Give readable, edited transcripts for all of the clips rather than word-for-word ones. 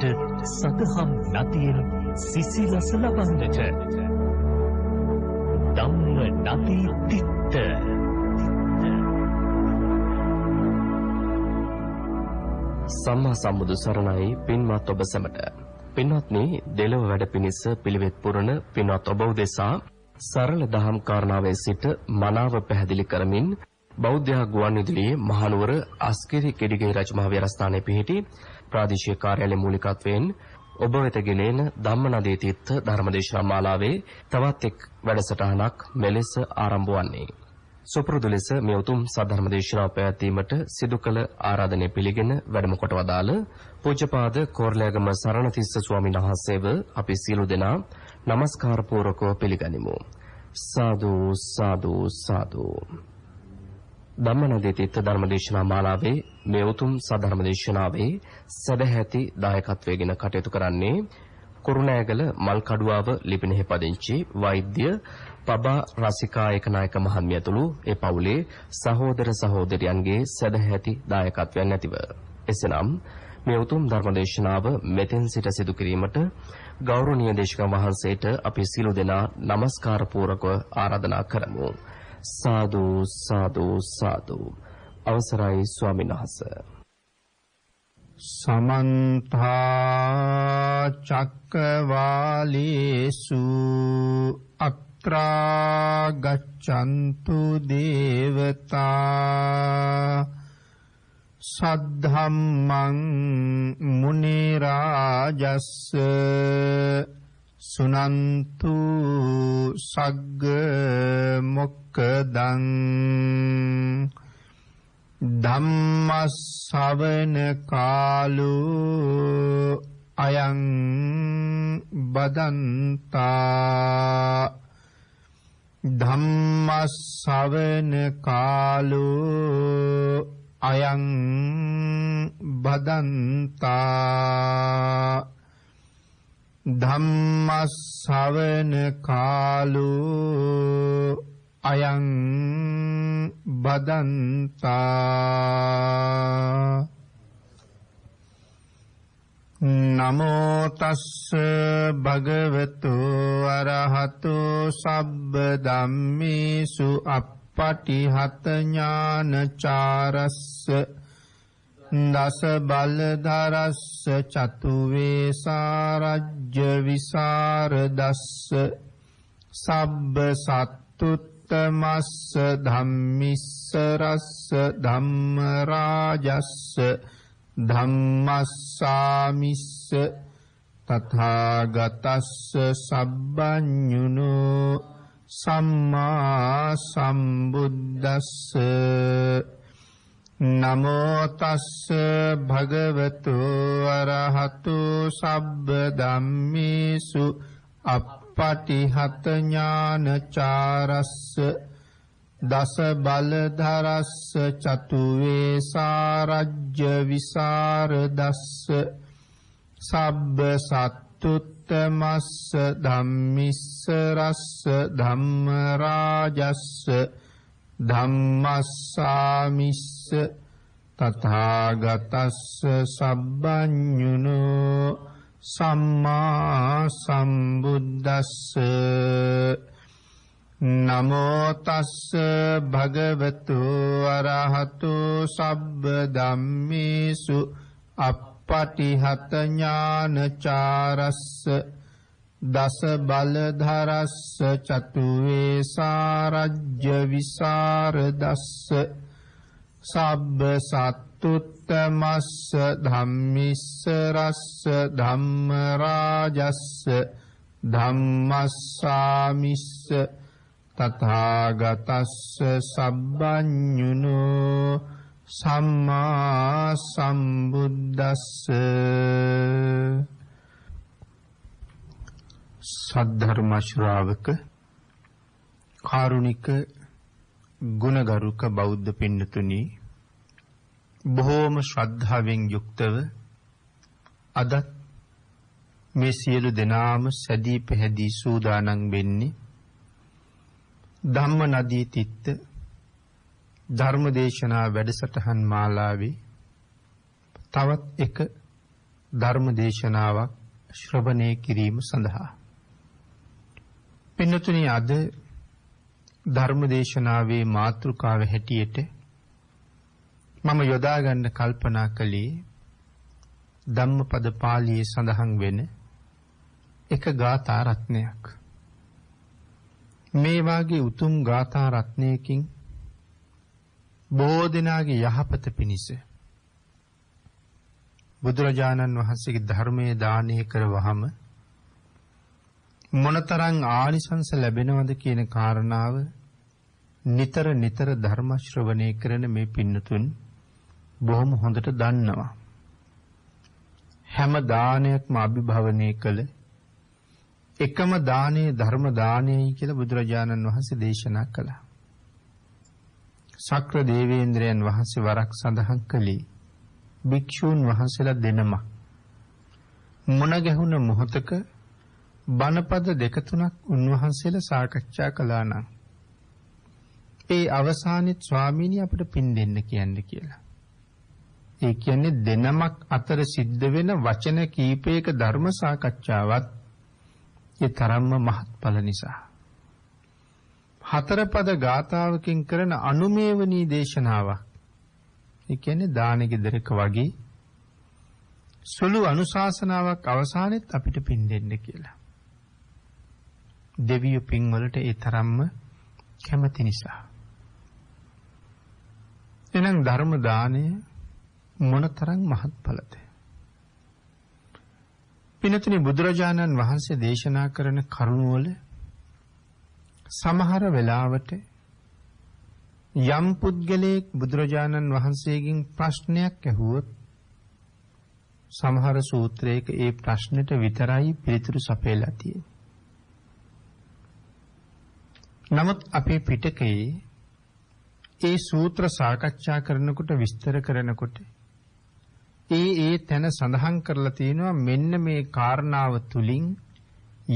අපට සදහම් නදියෙන් සිසිලස ලබන්නට ධම්ම නදී තිත්ත සම්මා සම්බුදු සරණයි පින්වත් ඔබ සැමට. පින්වත්නි, දෙලොව වැඩ පිණිස පිළිවෙත් පුරන පින්වත් ඔබ උදෙසා සරල දහම් කාරණාවේ සිට මනාව පැහැදිලි කරමින් බෞද්ධ ගුවන්විදුලියේ මහනුවර අස්කිරි කෙඩිගේ රජමහා විහාරස්ථානයේ පිහිටි ප්‍රාදේශීය කාර්යාලයේ මූලිකත්වයෙන් ඔබ වෙත ගෙනෙන ධම්මනදී තීර්ථ ධර්මදේශනා මාලාවේ තවත් එක් වැඩසටහනක් මෙලෙස ආරම්භ වන්නේ. සුපුරුදු ලෙස මේ උතුම් සද්ධර්ම දේශනාව පැවැත්වීමට සිදු කළ ආරාධනය පිළිගෙන වැඩම කොට වදාළ පූජ්‍යපාද කෝරළෑගම සරණතිස්ස ස්වාමීන් වහන්සේව අපි සියලු දෙනා নমස්කාර පූර්වකව පිළිගනිමු. සාදු සාදු සාදු. ධම්මනදී තීර්ථ ධර්මදේශනා මාලාවේ මේ උතුම් සද්ධර්ම දේශනාවේ සදැහැති දායකත්වයෙන් කටයුතු කරන්නේ කුරුණෑගල මල්කඩුවාව ලිපිනෙහි පදිංචි වෛද්‍ය පබා රසිකා ඒකනායක මහත්මිය ඇතුළු ඒ පවුලේ සහෝදර සහෝදරියන්ගේ සදැහැති දායකත්වයන් ඇතිව එසේනම් මේ උතුම් ධර්මදේශනාව මෙතෙන් සිට සිදු කිරීමට ගෞරවනීය දේශකයන් වහන්සේට අපි සියලු දෙනා নমස්කාර පූර්වකව ආරාධනා කරමු. සාදු සාදු සාදු. අවසරයි ස්වාමීන් වහන්සේ. समन्त चक्रवालेषु अत्रा गच्छन्तु देवता सद्धम्मं मुनि राजस् सुनन्तु सग्ग मुक्कदं ධම්මස්සවන කාලෝ අයං බදන්තා ධම්මස්සවන කාලෝ අයං බදන්තා ධම්මස්සවන කාලෝ අයං බදන්තා. නමෝ තස්ස භගවතු අරහතු සබ්බ ධම්මේසු අප්පටිහත ඥානචාරස්ස දස බලධරස්ස චතු වේසාරජ්‍ය විසරදස්ස සබ්බ සත්තුත් තමස්ස ධම්මිස්ස රස්ස ධම්ම රාජස්ස ධම්මස්සාමිස්ස තථාගතස්ස සබ්බඤුනෝ සම්මා සම්බුද්දස්ස. නමෝ තස්ස භගවතු අරහතු සබ්බ ධම්මේසු පටිහත ඥානචාරස්ස දස බලධරස්ස චතු වේසාරජ්‍ය විසරදස්ස සබ්බ සත්තුත්තමස්ස ධම්මිස්ස රස්ස ධම්ම රාජස්ස ධම්මස්සාමිස්ස තථාගතස්ස සබ්බඤුනෝ සම්මා සම්බුද්දස්ස. නමෝ තස්ස භගවතු අරහතු සබ්බ ධම්මේසු අප්පටිහත ඥානචාරස්ස දස බලධරස්ස චතු වේසාරජ්‍ය විසරදස්ස සබ්බ සත්තුත්තමස්ස ධම්මිස්ස රස්ස ධම්ම රාජස්ස ධම්මස්සාමිස්ස තථාගතස්ස සබ්බඤුනෝ සම්මා සම්බුද්දස්ස. සද්ධර්ම ශ්‍රාවක කාරුණික ගුණගරුක බෞද්ධ පින්නතුනි, බොහෝම ශ්‍රද්ධාවෙන් යුක්තව අද මේ සියලු දෙනාම සැදී පැහැදී සූදානම් වෙන්නේ ධම්ම නදී තිත්ත ධර්මදේශනා වැඩසටහන් මාලාවේ තවත් එක ධර්ම දේශනාවක් ශ්‍රවණය කිරීම සඳහා. පින්නතුනි, අද ධර්ම දේශනාවේ මාතෘකාව හැටියට මම යොදා ගන්න කල්පනා කළේ ධම්මපද පාළියේ සඳහන් වෙන එක ගාථා රත්නයක්. මේ වාගේ උතුම් ගාථා රත්නයකින් බොහෝ දෙනාගේ යහපත පිණිස බුදුරජාණන් වහන්සේගේ ධර්මයේ දානය කරවහම මොනතරම් ආනිසංස ලැබෙනවද කියන කාරණාව නිතර නිතර ධර්ම ශ්‍රවණය කරන මේ පින්නතුන් බොහොම හොඳට දන්නවා. හැම දානයක්ම අභිභවනය කළ එකම දානේ ධර්ම දානයයි කියලා බුදුරජාණන් වහන්සේ දේශනා කළා. ශක්‍ර දේවේන්ද්‍රයන් වහන්සේ වරක් සඳහන් කළේ භික්ෂූන් වහන්සේලා දෙනම මොන ගැහුණ මොහතක බණපද දෙක තුනක් උන්වහන්සේලා සාකච්ඡා කළා නම් ඒ අවසානයේ ස්වාමීනි අපිට පින් දෙන්න කියන්නේ කියලා. ඒ කියන්නේ දෙනමක් අතර සිද්ධ වෙන වචන කීපයක ධර්ම සාකච්ඡාවත් ඒ තරම්ම මහත්ඵල නිසා. හතර පද ගාථාවකින් කරන අනුමේවනී දේශනාවක්. ඒ කියන්නේ දාන ගෙදරක වගේ සුළු අනුශාසනාවක් අවසානයේත් අපිට පින් දෙන්න කියලා. දෙවියෝ පින් වලට ඒ තරම්ම කැමති නිසා. එහෙනම් ධර්ම දාණය මොනතරම් මහත්ඵලද? පිනතුනි, බුදුරජාණන් වහන්සේ දේශනා කරන කරුණවල සමහර වෙලාවට යම් පුද්ගලයෙක් බුදුරජාණන් වහන්සේගෙන් ප්‍රශ්නයක් ඇහුවොත් සමහර සූත්‍රයක ඒ ප්‍රශ්නෙට විතරයි පිළිතුරු සපයලා තියෙන්නේ. නමුත් අපේ පිටකයේ ඒ සූත්‍ර සාකච්ඡා කරනකොට විස්තර කරනකොට ඒ තැන සඳහන් කරලා තියෙනවා මෙන්න මේ කාරණාව තුලින්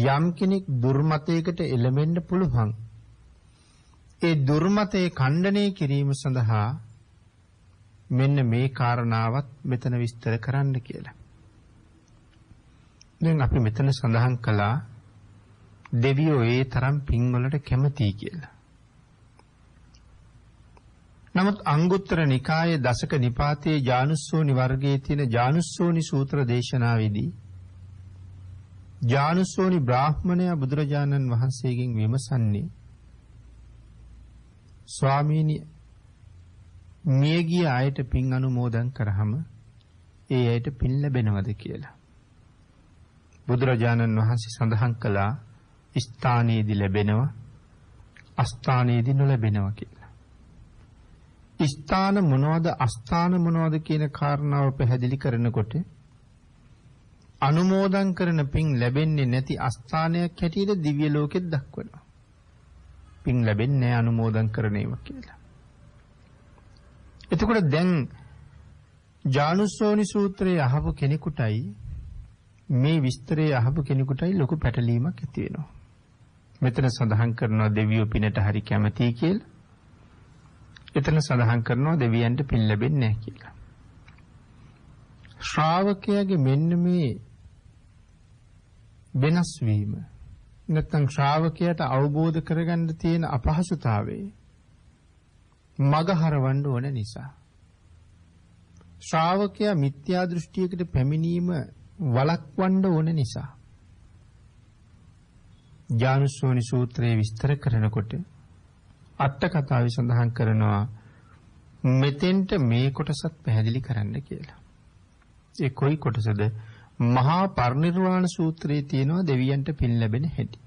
යම් කෙනෙක් දුර්මතයකට එළඹෙන්න පුළුවන්. ඒ දුර්මතේ ඛණ්ඩනය කිරීම සඳහා මෙන්න මේ කාරණාවත් මෙතන විස්තර කරන්න කියලා. දැන් අපි මෙතන සඳහන් කළා දෙවියෝ ඒ තරම් පින් වලට කැමතියි කියලා. නමුත් අංගුත්තර නිකායේ දසක නිපාතයේ ජානුස්සෝනි වර්ගයේ තියෙන ජානුස්සෝනි සූත්‍ර දේශනාවේදී ජානුස්සෝනි බ්‍රාහ්මණයා බුදුරජාණන් වහන්සේගෙන් විමසන්නේ ස්වාමීනි මියගිය අයට පින් අනුමෝදන් කරාම ඒ අයට පින් ලැබෙනවද කියලා. බුදුරජාණන් වහන්සේ සඳහන් කළා ස්ථානයේදී ලැබෙනවා අස්ථානයේදී නොලැබෙනවා කියලා. ස්ථාන මොනවද අස්ථාන මොනවද කියන කාරණාව පැහැදිලි කරනකොට අනුමෝදන් කරන පින් ලැබෙන්නේ නැති අස්ථානයක් හැටියට දිව්‍ය ලෝකෙත් දක්වනවා. පින් ලැබෙන්නේ නැහැ අනුමෝදන් කරන ඒවා කියලා. එතකොට දැන් ජානුස්සෝනි සූත්‍රයේ අහපු කෙනෙකුටයි මේ විස්තරයේ අහපු කෙනෙකුටයි ලොකු පැටලීමක් ඇති වෙනවා. මෙතන සඳහන් කරනවා දෙවියෝ පිනට හරි කැමතියි කියලා. එතන සඳහන් කරනවා දෙවියන්ට පින් ලැබෙන්නේ නැහැ කියලා. ශ්‍රාවකයාගේ මෙන්න මේ වෙනස් වීම නැත්නම් ශ්‍රාවකයාට අවබෝධ කරගන්න තියෙන අපහසුතාවයේ මග හරවන්න ඕන නිසා ශ්‍රාවකයා මිත්‍යා දෘෂ්ටියකට පැමිණීම වළක්වන්න ඕන නිසා ජානුස්සෝනි සූත්‍රයේ විස්තර කරනකොට අට කතාවේ සඳහන් කරනවා මෙතෙන්ට මේ කොටසත් පැහැදිලි කරන්න කියලා. ඒ කොයි කොටසද? මහා පරිනිර්වාණ සූත්‍රයේ තියෙනවා දෙවියන්ට පින් ලැබෙන හැටි.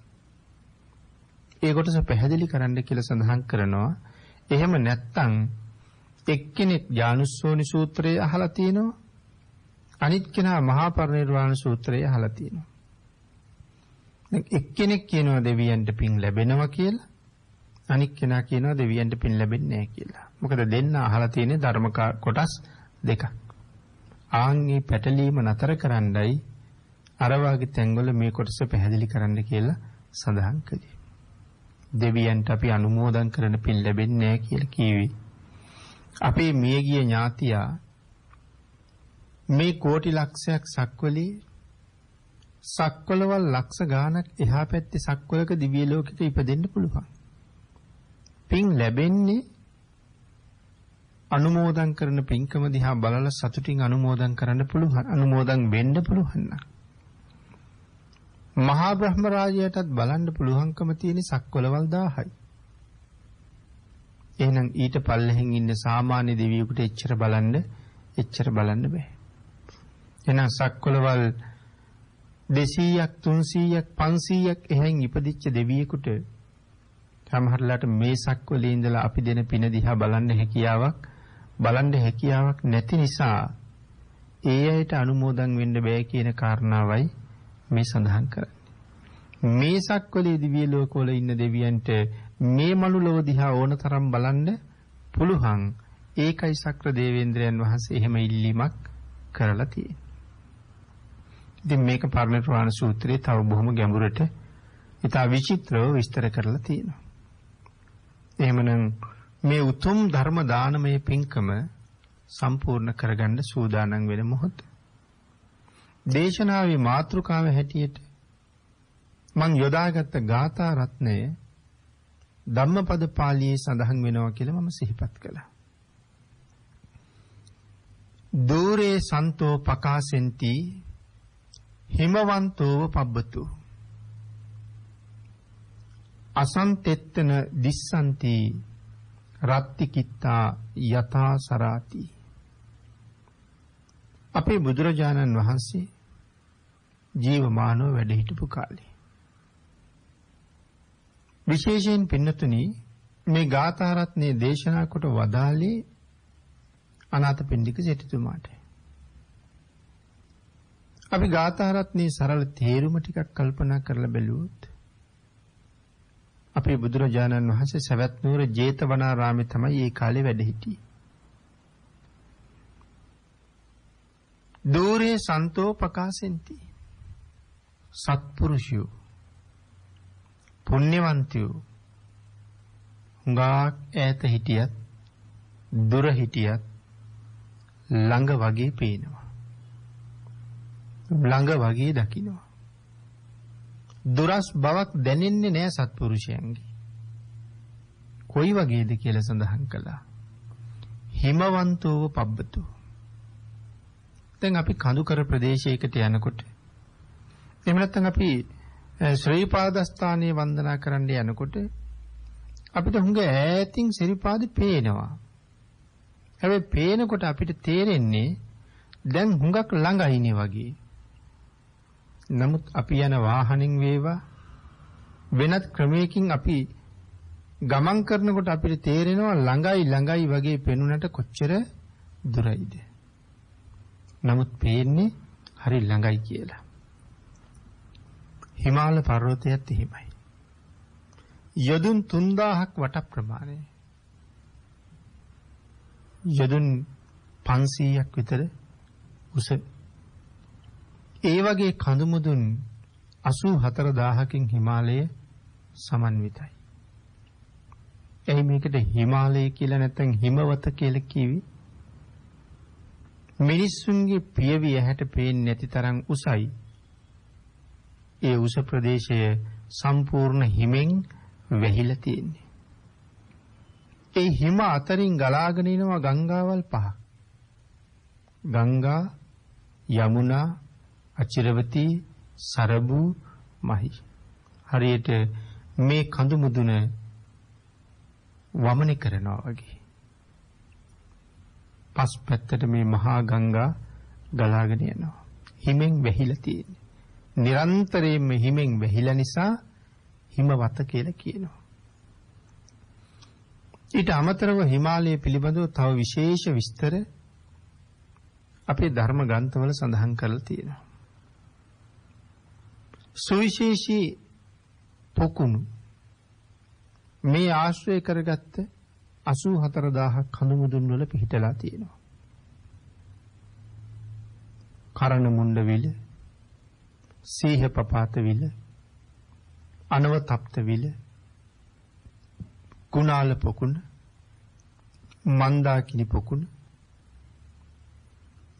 ඒ කොටස පැහැදිලි කරන්න කියලා සඳහන් කරනවා. එහෙම නැත්නම් එක්කෙනෙක් ජානුස්සෝනි සූත්‍රය අහලා තියෙනවා. අනිත් කෙනා මහා පරිනිර්වාණ සූත්‍රය අහලා තියෙනවා. දැන් එක්කෙනෙක් කියනවා දෙවියන්ට පින් ලැබෙනවා කියලා. අනිත් කෙනා කියනවා දෙවියන්ට පින් ලැබෙන්නේ නැහැ කියලා. මොකද දෙන්න අහලා තියෙන ධර්ම කොටස් දෙකක්. ආන්ගේ පැටලීම නතර කරන්නයි අර වාගේ තැන්වල මේ කොටස පැහැදිලි කරන්න කියලා සඳහන් කළේ. දෙවියන්ට අපි අනුමෝදන් කරන පින් ලැබෙන්නේ නැහැ කියලා කිව්වේ. අපේ මියගිය ඥාතියා මේ කෝටි ලක්ෂයක් සක්වලේ සක්වලවල් ලක්ෂ ගාණක් එහා පැත්තේ සක්වලක දිව්‍ය ලෝකෙක ඉපදෙන්න පුළුවන්. පින් ලැබෙන්නේ අනුමෝදන් කරන පින්කම දිහා බලලා සතුටින් අනුමෝදන් කරන්න පුළුවන්. අනුමෝදන් වෙන්න පුළුවන් නම් මහා බ්‍රහ්ම රාජයාටත් බලන්න පුළුවන්කම තියෙන සක්වලවල් 1000යි. එහෙනම් ඊට පල්ලෙහින් ඉන්න සාමාන්‍ය දෙවියෙකුට එච්චර බලන්න බෑ. එහෙනම් සක්වලවල් 200ක් 300ක් 500ක් එහෙන් ඉපදිච්ච දෙවියෙකුට සමහරලාට මේ සක්වලේ ඉඳලා අපි දෙන පින දිහා බලන්න හැකියාවක් නැති නිසා ඒ අයට අනුමෝදන් වෙන්න බෑ කියන කාරණාවයි මේ සඳහන් කරන්නේ. මේ සක්වලේ දිව්‍ය ලෝකවල ඉන්න දෙවියන්ට මේ මනුලව දිහා ඕන තරම් බලන්න පුළුවන්. ඒකයි සක්‍ර දේවේන්ද්‍රයන් වහන්සේ එහෙම ඉල්ලීමක් කරලා තියෙන්නේ. ඉතින් මේක පරිණිරවාණ සූත්‍රයේ තව බොහොම ගැඹුරට ඉතා විචිත්‍රව විස්තර කරලා තියෙනවා. එහෙමනම් මේ උතුම් ධර්ම දානමය පින්කම සම්පූර්ණ කරගන්න සූදානම් වෙන මොහොත. දේශනාවේ මාතෘකාව හැටියට මං යොදාගත්ත ගාථා රත්නය ධම්මපද පාළියේ සඳහන් වෙනවා කියලා මම සිහිපත් කළා. දූරේ සන්තෝ පකාසෙන්ති හිමවන්තෝව පබ්බතු අසන්තෙත්තන දිස්සන්ති රත්ති කිත්තා යථා සරාති. අපේ බුදුරජාණන් වහන්සේ ජීවමානව වැඩ හිටපු කාලේ විශේෂයෙන් පින්නතුනි මේ ගාථා රත්නේ දේශනා කොට වදාළේ අනාථපිණ්ඩික සිටුතුමාට. අපි ගාථා රත්නේ සරල තේරුම ටිකක් කල්පනා කරලා බැලුවොත් අපේ බුදුරජාණන් වහන්සේ සවැත් නුවර ජේතවනාරාමේ තමයි ඒ කාලේ වැඩ හිටියේ. දූරේ සන්තෝ පකාසෙන්ති සත්පුරුෂයෝ පුණ්‍යවන්තයෝ හුඟක් ඈත හිටියත් දුර හිටියත් ළඟ වගේ පේනවා. ළඟ වගේ දකින්නවා. දුරස් බවක් දැනෙන්නේ නැහැ සත්පුරුෂයන්ගේ. කොයි වගේද කියලා සඳහන් කළා. හිමවන්තෝව පබ්බතු. දැන් අපි කඳුකර ප්‍රදේශයකට යනකොට එහෙම නැත්නම් අපි ශ්‍රී පාදස්ථානයේ වන්දනා කරන්න යනකොට අපිට හුඟ ඈතින් ශ්‍රී පාද පේනවා. හැබැයි පේනකොට අපිට තේරෙන්නේ දැන් හුඟක් ළඟයිනේ වගේ. නමුත් අපි යන වාහනෙන් වේවා වෙනත් ක්‍රමයකින් අපි ගමන් කරනකොට අපිට තේරෙනවා ළඟයි වගේ පෙනුනට කොච්චර දුරයිද. නමුත් පේන්නේ හරි ළඟයි කියලා. හිමාල පර්වතයත් එහෙමයි. යදුන් 3000ක් වට ප්‍රමාණය. යදුන් 500ක් විතර උස. ඒ වගේ කඳු මුදුන් 84000කින් හිමාලය සමන්විතයි. එයි මේකට හිමාලය කියලා නැත්නම් හිමවත කියලා කිවි. මිනිස්සුන්ගේ පියවි ඇහැට පේන්නේ නැති තරම් උසයි. ඒ උස ප්‍රදේශය සම්පූර්ණ හිමෙන් වැහිලා තියෙන්නේ. ඒ හිම අතරින් ගලාගෙන එනවා ගංගාවල් 5ක්. ගංගා, යමුනා, අචිරවති, සරබු, මහි. හරියට මේ කඳු මුදුන වමනය කරනවා වගේ. පස් පැත්තට මේ මහා ගංගා ගලාගෙන යනවා. හිමෙන් වැහිලා තියෙන්නේ. නිරන්තරයෙන්ම හිමෙන් වැහිලා නිසා හිමවත කියලා කියනවා. ඊට අමතරව හිමාලය පිළිබඳව තව විශේෂ විස්තර අපේ ධර්ම ග්‍රන්ථවල සඳහන් කරලා තියෙනවා. සුවිශේෂී පොකුණු මේ ආශ්‍රය කරගත්ත 84000ක් කඳු මුදුන් වල පිහිටලා තියෙනවා. කරණ මුණ්ඩ විල, සීහපපාත විල, අනවතප්ත විල, කුණාල පොකුණ, මන්දාකිනි පොකුණ,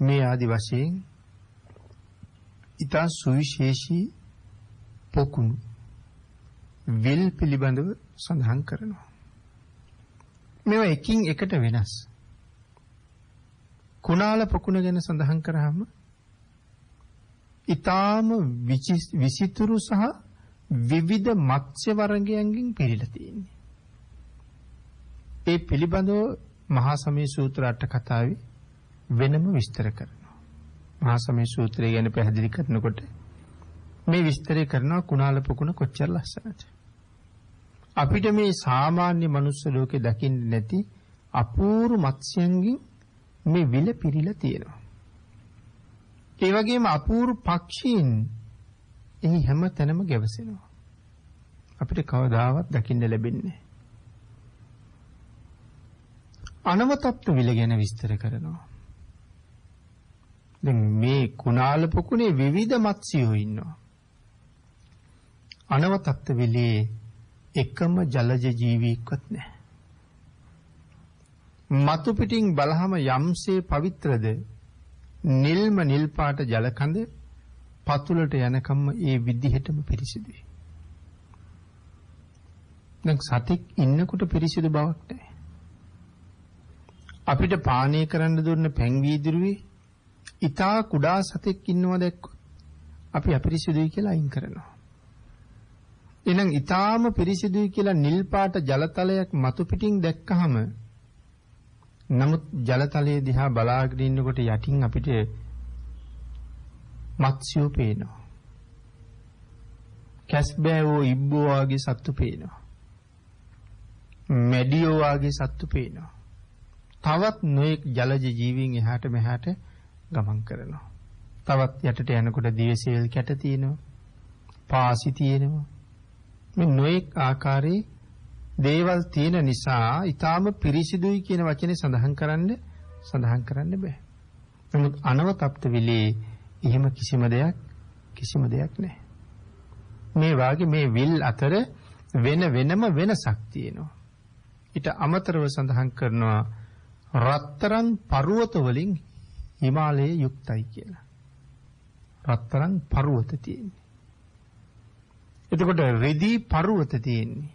මේ ආදි වශයෙන් ඊට සුවිශේෂී පොකුණු විල් පිළිබඳව සඳහන් කරනවා. මේවා එකින් එකට වෙනස්. කුණාල පොකුණ ගැන සඳහන් කරාම ඊටාම විචිතුරු සහ විවිධ මත්ස්‍ය වර්ගයන්ගෙන් පිරීලා තියෙන්නේ. ඒ පිළිබඳව මහා සමය සූත්‍ර අට කතාවේ වෙනම විස්තර කරනවා. මහා සමය සූත්‍රය ගැන පැහැදිලි කරනකොට මේ විස්තරය කරනවා කුණාල පොකුණ කොච්චර ලස්සනද. අපිට මේ සාමාන්‍ය මනුස්ස ලෝකේ දකින්න නැති අපූර්ව මත්ස්‍යයන්ගෙන් මේ විල පිරීලා තියෙනවා. ඒ වගේම අපූර්ව පක්ෂීන් එහි හැම තැනම ගැවසෙනවා. අපිට කවදාවත් දකින්න ලැබෙන්නේ අනවතප්ත විල ගැන විස්තර කරනවා. දැන් මේ කුණාල පොකුණේ විවිධ මත්ස්‍යයෝ ඉන්නවා. අනවතප්ත විලේ එකම ජලජ ජීවියෙක්වත් නැහැ. මතු පිටින් බලහම යම්සේ පවිත්‍රද නිල්ම නිල් පාට ජලකඳ පතුලට යනකම්ම ඒ විදිහටම පිරිසිදුයි. දැන් සතෙක් ඉන්නකොට පිරිසිදු බවක් නැහැ. අපිට පානය කරන්න දුන්න පැන් වීදුරුවේ ඊටා කුඩා සතෙක් ඉන්නවා දැක්කොත් අපි අපිරිසිදුයි කියලා අයින් කරනවා. එහෙනම් ඊටාම පිරිසිදුයි කියලා නිල් පාට ජලතලයක් මතු පිටින් දැක්කහම නමුත් ජලතලයේ දිහා බලාගෙන ඉන්නකොට යටින් අපිට මත්ස්‍යෝ පේනවා. කැස්බෑවෝ ඉබ්බෝ වගේ සත්තු පේනවා. මැඩියෝ වගේ සත්තු පේනවා. තවත් නොයෙක් ජලජ ජීවීන් එහාට මෙහාට ගමන් කරනවා. තවත් යටට යනකොට දිවසෙල් කැට තියෙනවා. පාසි තියෙනවා. මේ නොයෙක් ආකාරයේ දේවල් තියෙන නිසා ඊටාම පිරිසිදුයි කියන වචනේ සඳහන් කරන්න බෑ. නමුත් අනවතප්ත විලේ එහෙම කිසිම දෙයක් නැහැ. මේ වාගේ මේ විල් අතර වෙනම වෙනසක් තියෙනවා. ඊට අමතරව සඳහන් කරනවා රත්තරන් පර්වත වලින් හිමාලයේ යුක්තයි කියලා. රත්තරන් පර්වත තියෙන්නේ. එතකොට රෙදි පර්වත තියෙන්නේ.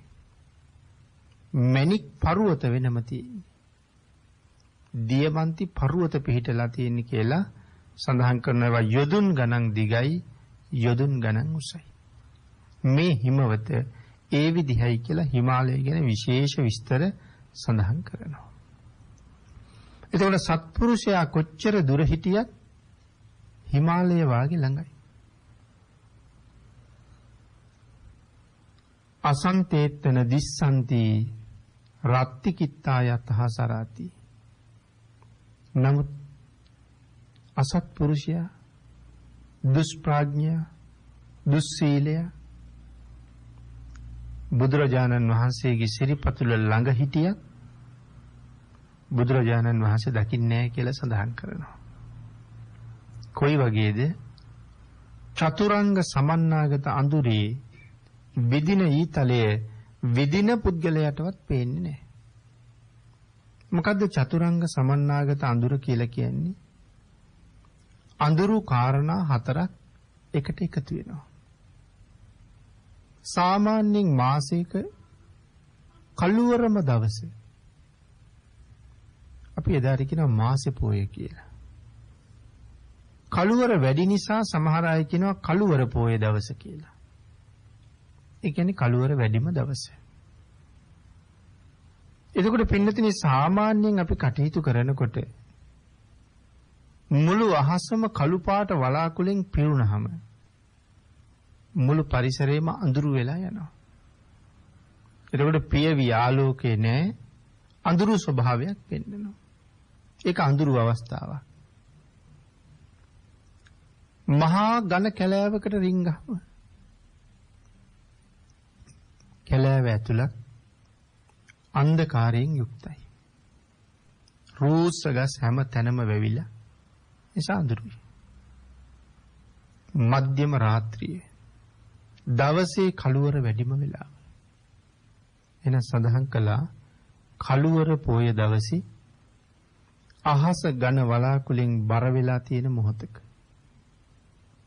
මණික් පර්වත වෙනම තියෙන්නේ. දියමන්ති පර්වත පිහිටලා තියෙන්නේ කියලා සඳහන් කරනවා. යොදුන් ගණන් දිගයි යොදුන් ගණන් උසයි. මේ හිමවත ඒ විදිහයි කියලා හිමාලය ගැන විශේෂ විස්තර සඳහන් කරනවා. එතකොට සත්පුරුෂයා කොච්චර දුර හිටියත් හිමාලය වාගේ ළඟයි. අසන්තේත්තන දිස්සන්ති රත්ති කිත්තා යතහ සරාති. නමුත් අසත්පුරුෂයා දුෂ්ප්‍රඥා දුස්සීලය බුදුරජාණන් වහන්සේගේ සිරිපතුල ළඟ හිටියත් බුදුරජාණන් වහන්සේ දකින්නේ නැහැ කියලා සඳහන් කරනවා. කොයි වගේද? චතුරංග සමන්නාගත අඳුරේ විදින ඊතලයේ විදින පුද්ගලයාටවත් පේන්නේ නැහැ. මොකද්ද චතුරංග සමන්නාගත අඳුර කියලා කියන්නේ? අඳුරු කාරණා හතරක් එකට එකතු වෙනවා. සාමාන්‍යයෙන් මාසයක කළුවරම දවසේ අපි එදාට කියනවා මාසෙ පොය කියලා. කළුවර වැඩි නිසා සමහර අය කියනවා කළුවර පොය දවස කියලා. ඒ කියන්නේ කළුවර වැඩිම දවස. එතකොට පින්නතිනි සාමාන්‍යයෙන් අපි කටයුතු කරනකොට මුළු අහසම කළු පාට වලාකුලෙන් පිරුණාම මුළු පරිසරයම අඳුරු වෙලා යනවා. එතකොට පියවි ආලෝකේ නැහැ, අඳුරු ස්වභාවයක් පෙන්වනවා. ඒක අඳුරු අවස්ථාවක්. මහා ඝන කැලෑවකට රිංගහම කැලෑව ඇතුළත් අන්ධකාරයෙන් යුක්තයි. රූස්ස හැම තැනම වැවිලා නිසා අඳුරුයි. මධ්‍යම රාත්‍රියේ දවසේ කළුවර වැඩිම වෙලාව. එන සඳහන් කළා කළුවර පොය දවසේ අහස ඝන වලාකුළෙන් බර වෙලා තියෙන මොහොතක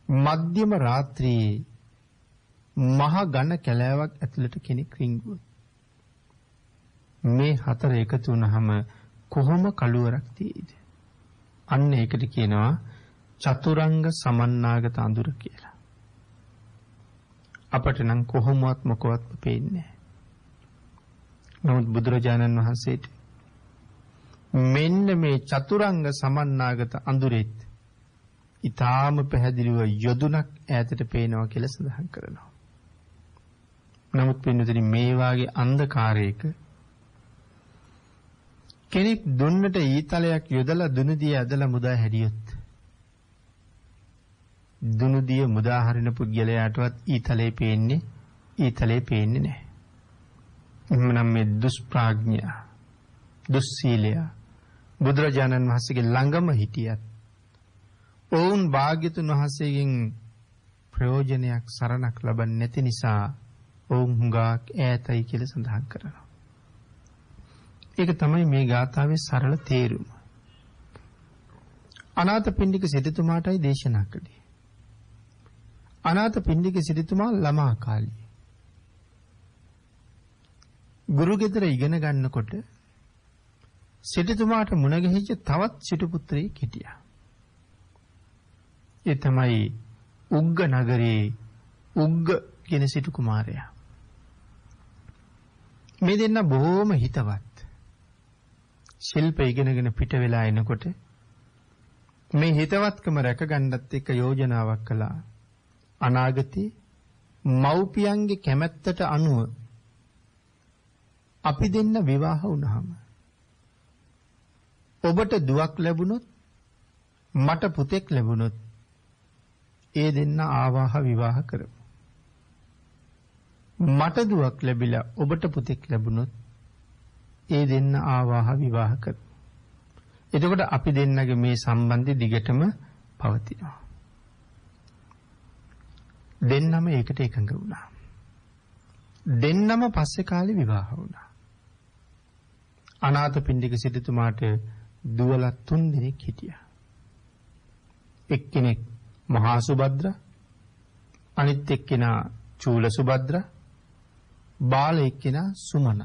මධ්‍යම රාත්‍රියේ මහ ඝන කැලෑවක් ඇතුළට කෙනෙක් රිංගුවොත් මේ හතර එකතු වුනහම කොහොම කළුවරක් තියෙයිද? අන්න ඒකට කියනවා චතුරංග සමන්නාගත අඳුර කියලා. අපට නම් කොහොමවත් මොකවත් පේන්නේ නැහැ. නමුත් බුදුරජාණන් වහන්සේට මෙන්න මේ චතුරංග සමන්නාගත අඳුරෙත් ඊටාම පැහැදිලිව යොදුනක් ඈතට පේනවා කියලා සඳහන් කරනවා. නමුත් පින්නතුනි මේ වාගේ අන්ධකාරයක කෙනෙක් දුන්නට ඊතලයක් යොදලා දුනුදිය ඇදලා මුදා හැරියොත් දුනුදිය මුදා හරින පුද්ගලයාටවත් ඊතලේ පේන්නේ නැහැ. එhmenan මේ දුෂ්ප්‍රඥා දුස්සීලය බුදුරජාණන් වහන්සේගේ ළඟම හිටියත් ඔවුන් භාග්‍යතුන් වහන්සේගෙන් ප්‍රයෝජනයක් සරණක් ලබන්නේ නැති නිසා ඔවුන් හුඟක් ඈතයි කියලා සඳහන් කරනවා. ඒක තමයි මේ ගාථාවේ සරල තේරුම. අනාථපිණ්ඩික සිටුතුමාටයි දේශනා කළේ. අනාථපිණ්ඩික සිටුතුමා ළමා කාලේ ගුරු ගෙදර ඉගෙන ගන්නකොට සිටුතුමාට මුණ ගැහිච්ච තවත් සිටු පුත්‍රයෙක් හිටියා. ඒ තමයි උග්ග නගරේ උග්ග කියන සිටු කුමාරයා. මේ දෙන්න බොහොම හිතවත්. ශිල්ප ඉගෙනගෙන පිට වෙලා එනකොට මේ හිතවත්කම රැකගන්නත් එක්ක යෝජනාවක් කළා. අනාගතේ මව්පියන්ගේ කැමැත්තට අනුව අපි දෙන්න විවාහ වුණාම ඔබට දුවක් ලැබුණොත් මට පුතෙක් ලැබුණොත් ඒ දෙන්න ආවාහ විවාහ කරමු. මට දුවක් ලැබිලා ඔබට පුතෙක් ලැබුණොත් ඒ දෙන්න ආවාහ විවාහ කරමු. එතකොට අපි දෙන්නගේ මේ සම්බන්ධය දිගටම පවතිනවා. දෙන්නම ඒකට එකඟ වුණා. දෙන්නම පස්සේ කාලේ විවාහ වුණා. අනාථපිණ්ඩික සිටුතුමාට දුවලා 3 දෙනෙක් හිටියා. එක්කෙනෙක් මහා සුභද්‍ර, අනිත් එක්කෙනා චූල සුභද්‍ර, බාල එක්කෙනා සුමන.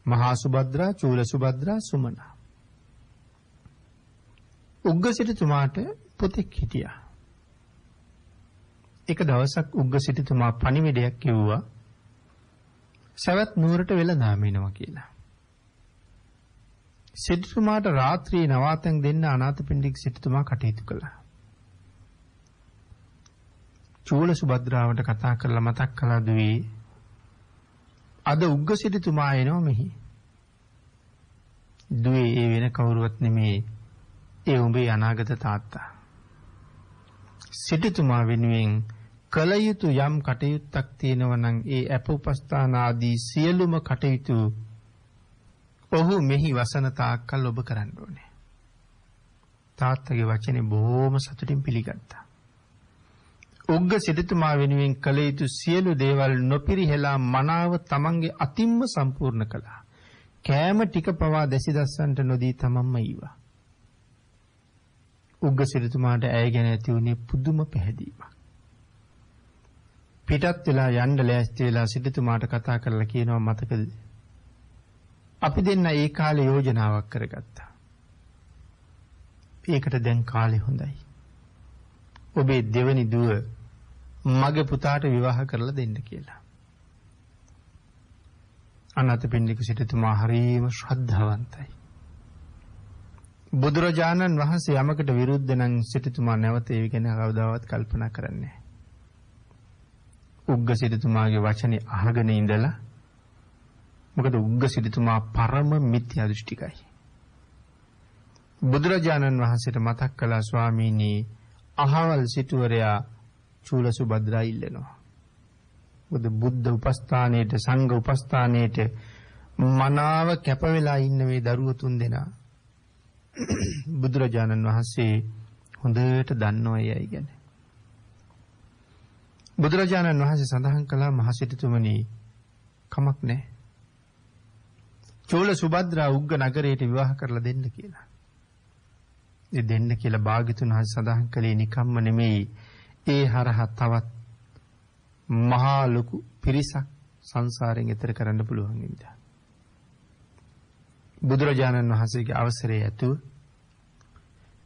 මහා සුභද්‍රා, චූල සුභද්‍රා, සුමන. උග්ග සිටුතුමාට පුතෙක් හිටියා. එක දවසක් උග්ග සිටුතුමා පණිවිඩයක් කිව්වා සවැත් නුවරට වෙළඳාම එනවා කියලා. සිටුතුමාට රාත්‍රියේ නවාතැන් දෙන්න අනාථපිණ්ඩික සිටුතුමා කටයුතු කළා. චූල සුභද්‍රාවට කතා කරලා මතක් කළා දුවේ අද උග්ග සිටුතුමා එනවා මෙහි. දුවේ ඒ වෙන කවුරුවත් නෙමේ ඒ උඹේ අනාගත තාත්තා. සිටුතුමා වෙනුවෙන් කල යුතු යම් කටයුත්තක් තියෙනවා නම් ඒ අප උපස්ථාන ආදී සියලුම කටයුතු ඔහු මෙහි වසන තාක්කල් ඔබ කරන්න ඕනේ. තාත්තගේ වචනේ බොහොම සතුටින් පිළිගත්තා. උග්ග සිටුතුමා වෙනුවෙන් කල යුතු සියලු දේවල් නොපිරිහෙලා මනාව තමන්ගේ අතින්ම සම්පූර්ණ කළා. කෑම ටික පවා දැසිදස්සන්ට නොදී තමන්ම ඊවා. උග්ග සිටුතුමාට ඇය ගැන ඇති වුණේ පුදුම පැහැදීමක්. පිටත් වෙලා යන්න ලෑස්ති වෙලා සිටුතුමාට කතා කරලා කියනවා මතකද? අපි දෙන්න ඒ කාලේ යෝජනාවක් කරගත්තා. ඒකට දැන් කාලේ හොඳයි. ඔබේ දෙවනි දුව මගේ පුතාට විවාහ කරලා දෙන්න කියලා. අනාථපිණ්ඩික සිටුතුමා හරිම ශ්‍රද්ධාවන්තයි. බුදුරජාණන් වහන්සේ යමකට විරුද්ධ නම් සිටුතුමා නැවත ඒ ගැන කවදාවත් කල්පනා කරන්නේ නැහැ. උග්ග සිටුතුමාගේ වචනේ අහගෙන ඉඳලා මොකද උග්ග සිටුතුමා පරම මිත්‍යා දෘෂ්ටිකයි. බුදුරජාණන් වහන්සේට මතක් කළා ස්වාමීනි අහවල් සිටුවරයා චූල සුභද්‍රා ඉල්ලනවා. බුද්ධ උපස්ථානයේට සංඝ උපස්ථානයේට මනාව කැප වෙලා ඉන්න මේ දරුවෝ 3 දෙනා බුදුරජාණන් වහන්සේ හොඳට දන්නවා යයි ගැන. බුදුරජාණන් වහන්සේ සඳහන් කළා මහ සිටුතුමනි කමක් නැහැ. චූල සුභද්‍රා උග්ග නගරයට විවාහ කරලා දෙන්න කියලා. ඒ දෙන්න කියලා භාග්‍යතුන් වහන්සේ සඳහන් කළේ නිකම්ම නෙමෙයි. ඒ හරහා තවත් මහා ලොකු පිරිසක් සංසාරයෙන් එතර කරන්න පුළුවන් විදිහ. බුදුරජාණන් වහන්සේගේ අවසරය ඇතුව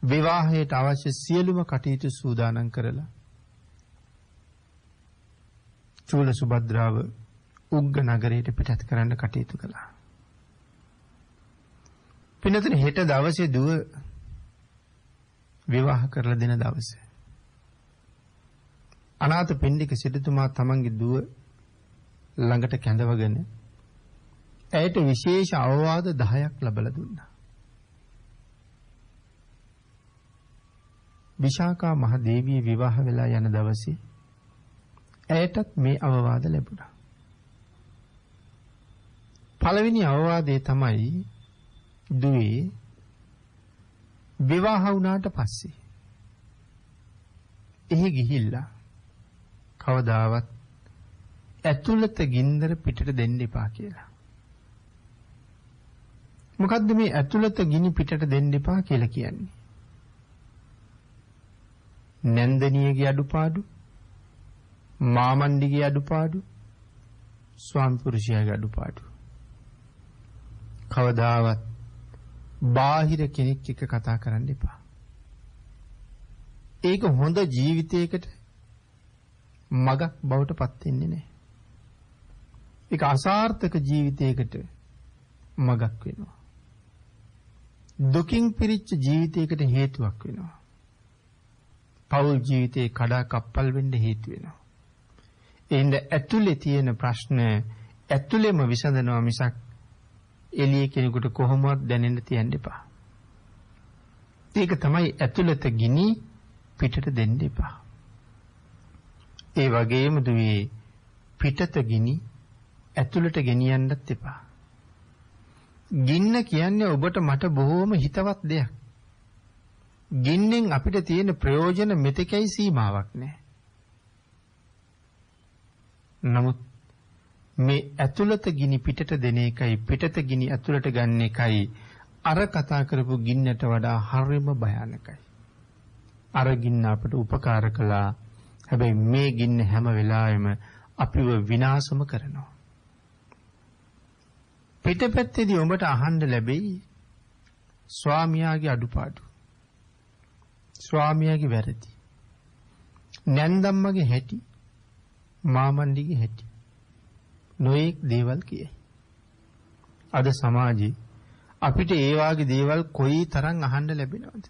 විවාහයට අවශ්‍ය සියලුම කටයුතු සූදානම් කරලා චූල සුභද්‍රාව උග්ග නගරයට පිටත් කරන්න කටයුතු කළා. පින්නතන හෙට දවසේ දුව විවාහ කරලා දෙන දවසේ අනාථ පිණ්ඩික සිටුතුමා තමන්ගේ දුව ළඟට කැඳවගෙන ඇයට විශේෂ අවවාද 10ක් ලබලා දුන්නා. විශාකා මහ දේවිය විවාහ වෙලා යන දවසේ ඇයටත් මේ අවවාද ලැබුණා. පළවෙනි අවවාදය තමයි දුවේ විවාහ වුණාට පස්සේ එහි ගිහිල්ලා කවදාවත් ඇතුළත ගින්දර පිටට දෙන්න එපා කියලා. මොකද්ද මේ ඇතුළත ගිනි පිටට දෙන්න එපා කියලා කියන්නේ? නැන්දනියගේ අඩුපාඩු, මාමණ්ඩිගේ අඩුපාඩු, ස්වාමි පුරුෂයාගේ අඩුපාඩු. කවදාවත් බාහිර කෙනෙක් එක්ක කතා කරන්න එපා. ඒක හොඳ ජීවිතයකට මගක් බවට පත් වෙන්නේ නැහැ. ඒක අසාර්ථක ජීවිතයකට මගක් වෙනවා. දුකින් පිරිච්ච ජීවිතයකට හේතුවක් වෙනවා. පෞල් ජීවිතේ කඩා කප්පල් වෙන්න හේතු වෙනවා. එින්ද ඇතුලේ තියෙන ප්‍රශ්න ඇතුලේම විසඳනවා මිසක් එළිය කෙනෙකුට කොහොමවත් දැනෙන්න තියන්න එපා. ඒක තමයි ඇතුළත ගිනි පිටට දෙන්න එපා. ඒ වගේම දුවේ පිටත ගිනි ඇතුළට ගෙනියන්නත් එපා. ගින්න කියන්නේ ඔබට මට බොහෝම හිතවත් දෙයක්. ගින්නෙන් අපිට තියෙන ප්‍රයෝජන මෙතෙකයි සීමාවක් නැහැ. නමුත් මේ ඇතුළත ගිනි පිටට දෙන එකයි පිටත ගිනි ඇතුළට ගන්න එකයි අර කතා කරපු ගින්නට වඩා හරිම භයානකයි. අර ගින්න අපට උපකාර කළා. හැබැයි මේ ගින්න හැම වෙලාවෙම අපිව විනාශම කරනවා. පිටපැත්තේදී ඔබට අහන්න ලැබෙයි ස්වාමියාගේ අඩුපාඩු, ස්වාමියාගේ වැරදි, නැන්දම්මගේ හැටි, මාමණ්ඩිගේ හැටි, නොඑක් දේවල් කියයි. අද සමාජයේ අපිට ඒ වාගේ දේවල් කොයි තරම් අහන්න ලැබෙනවද?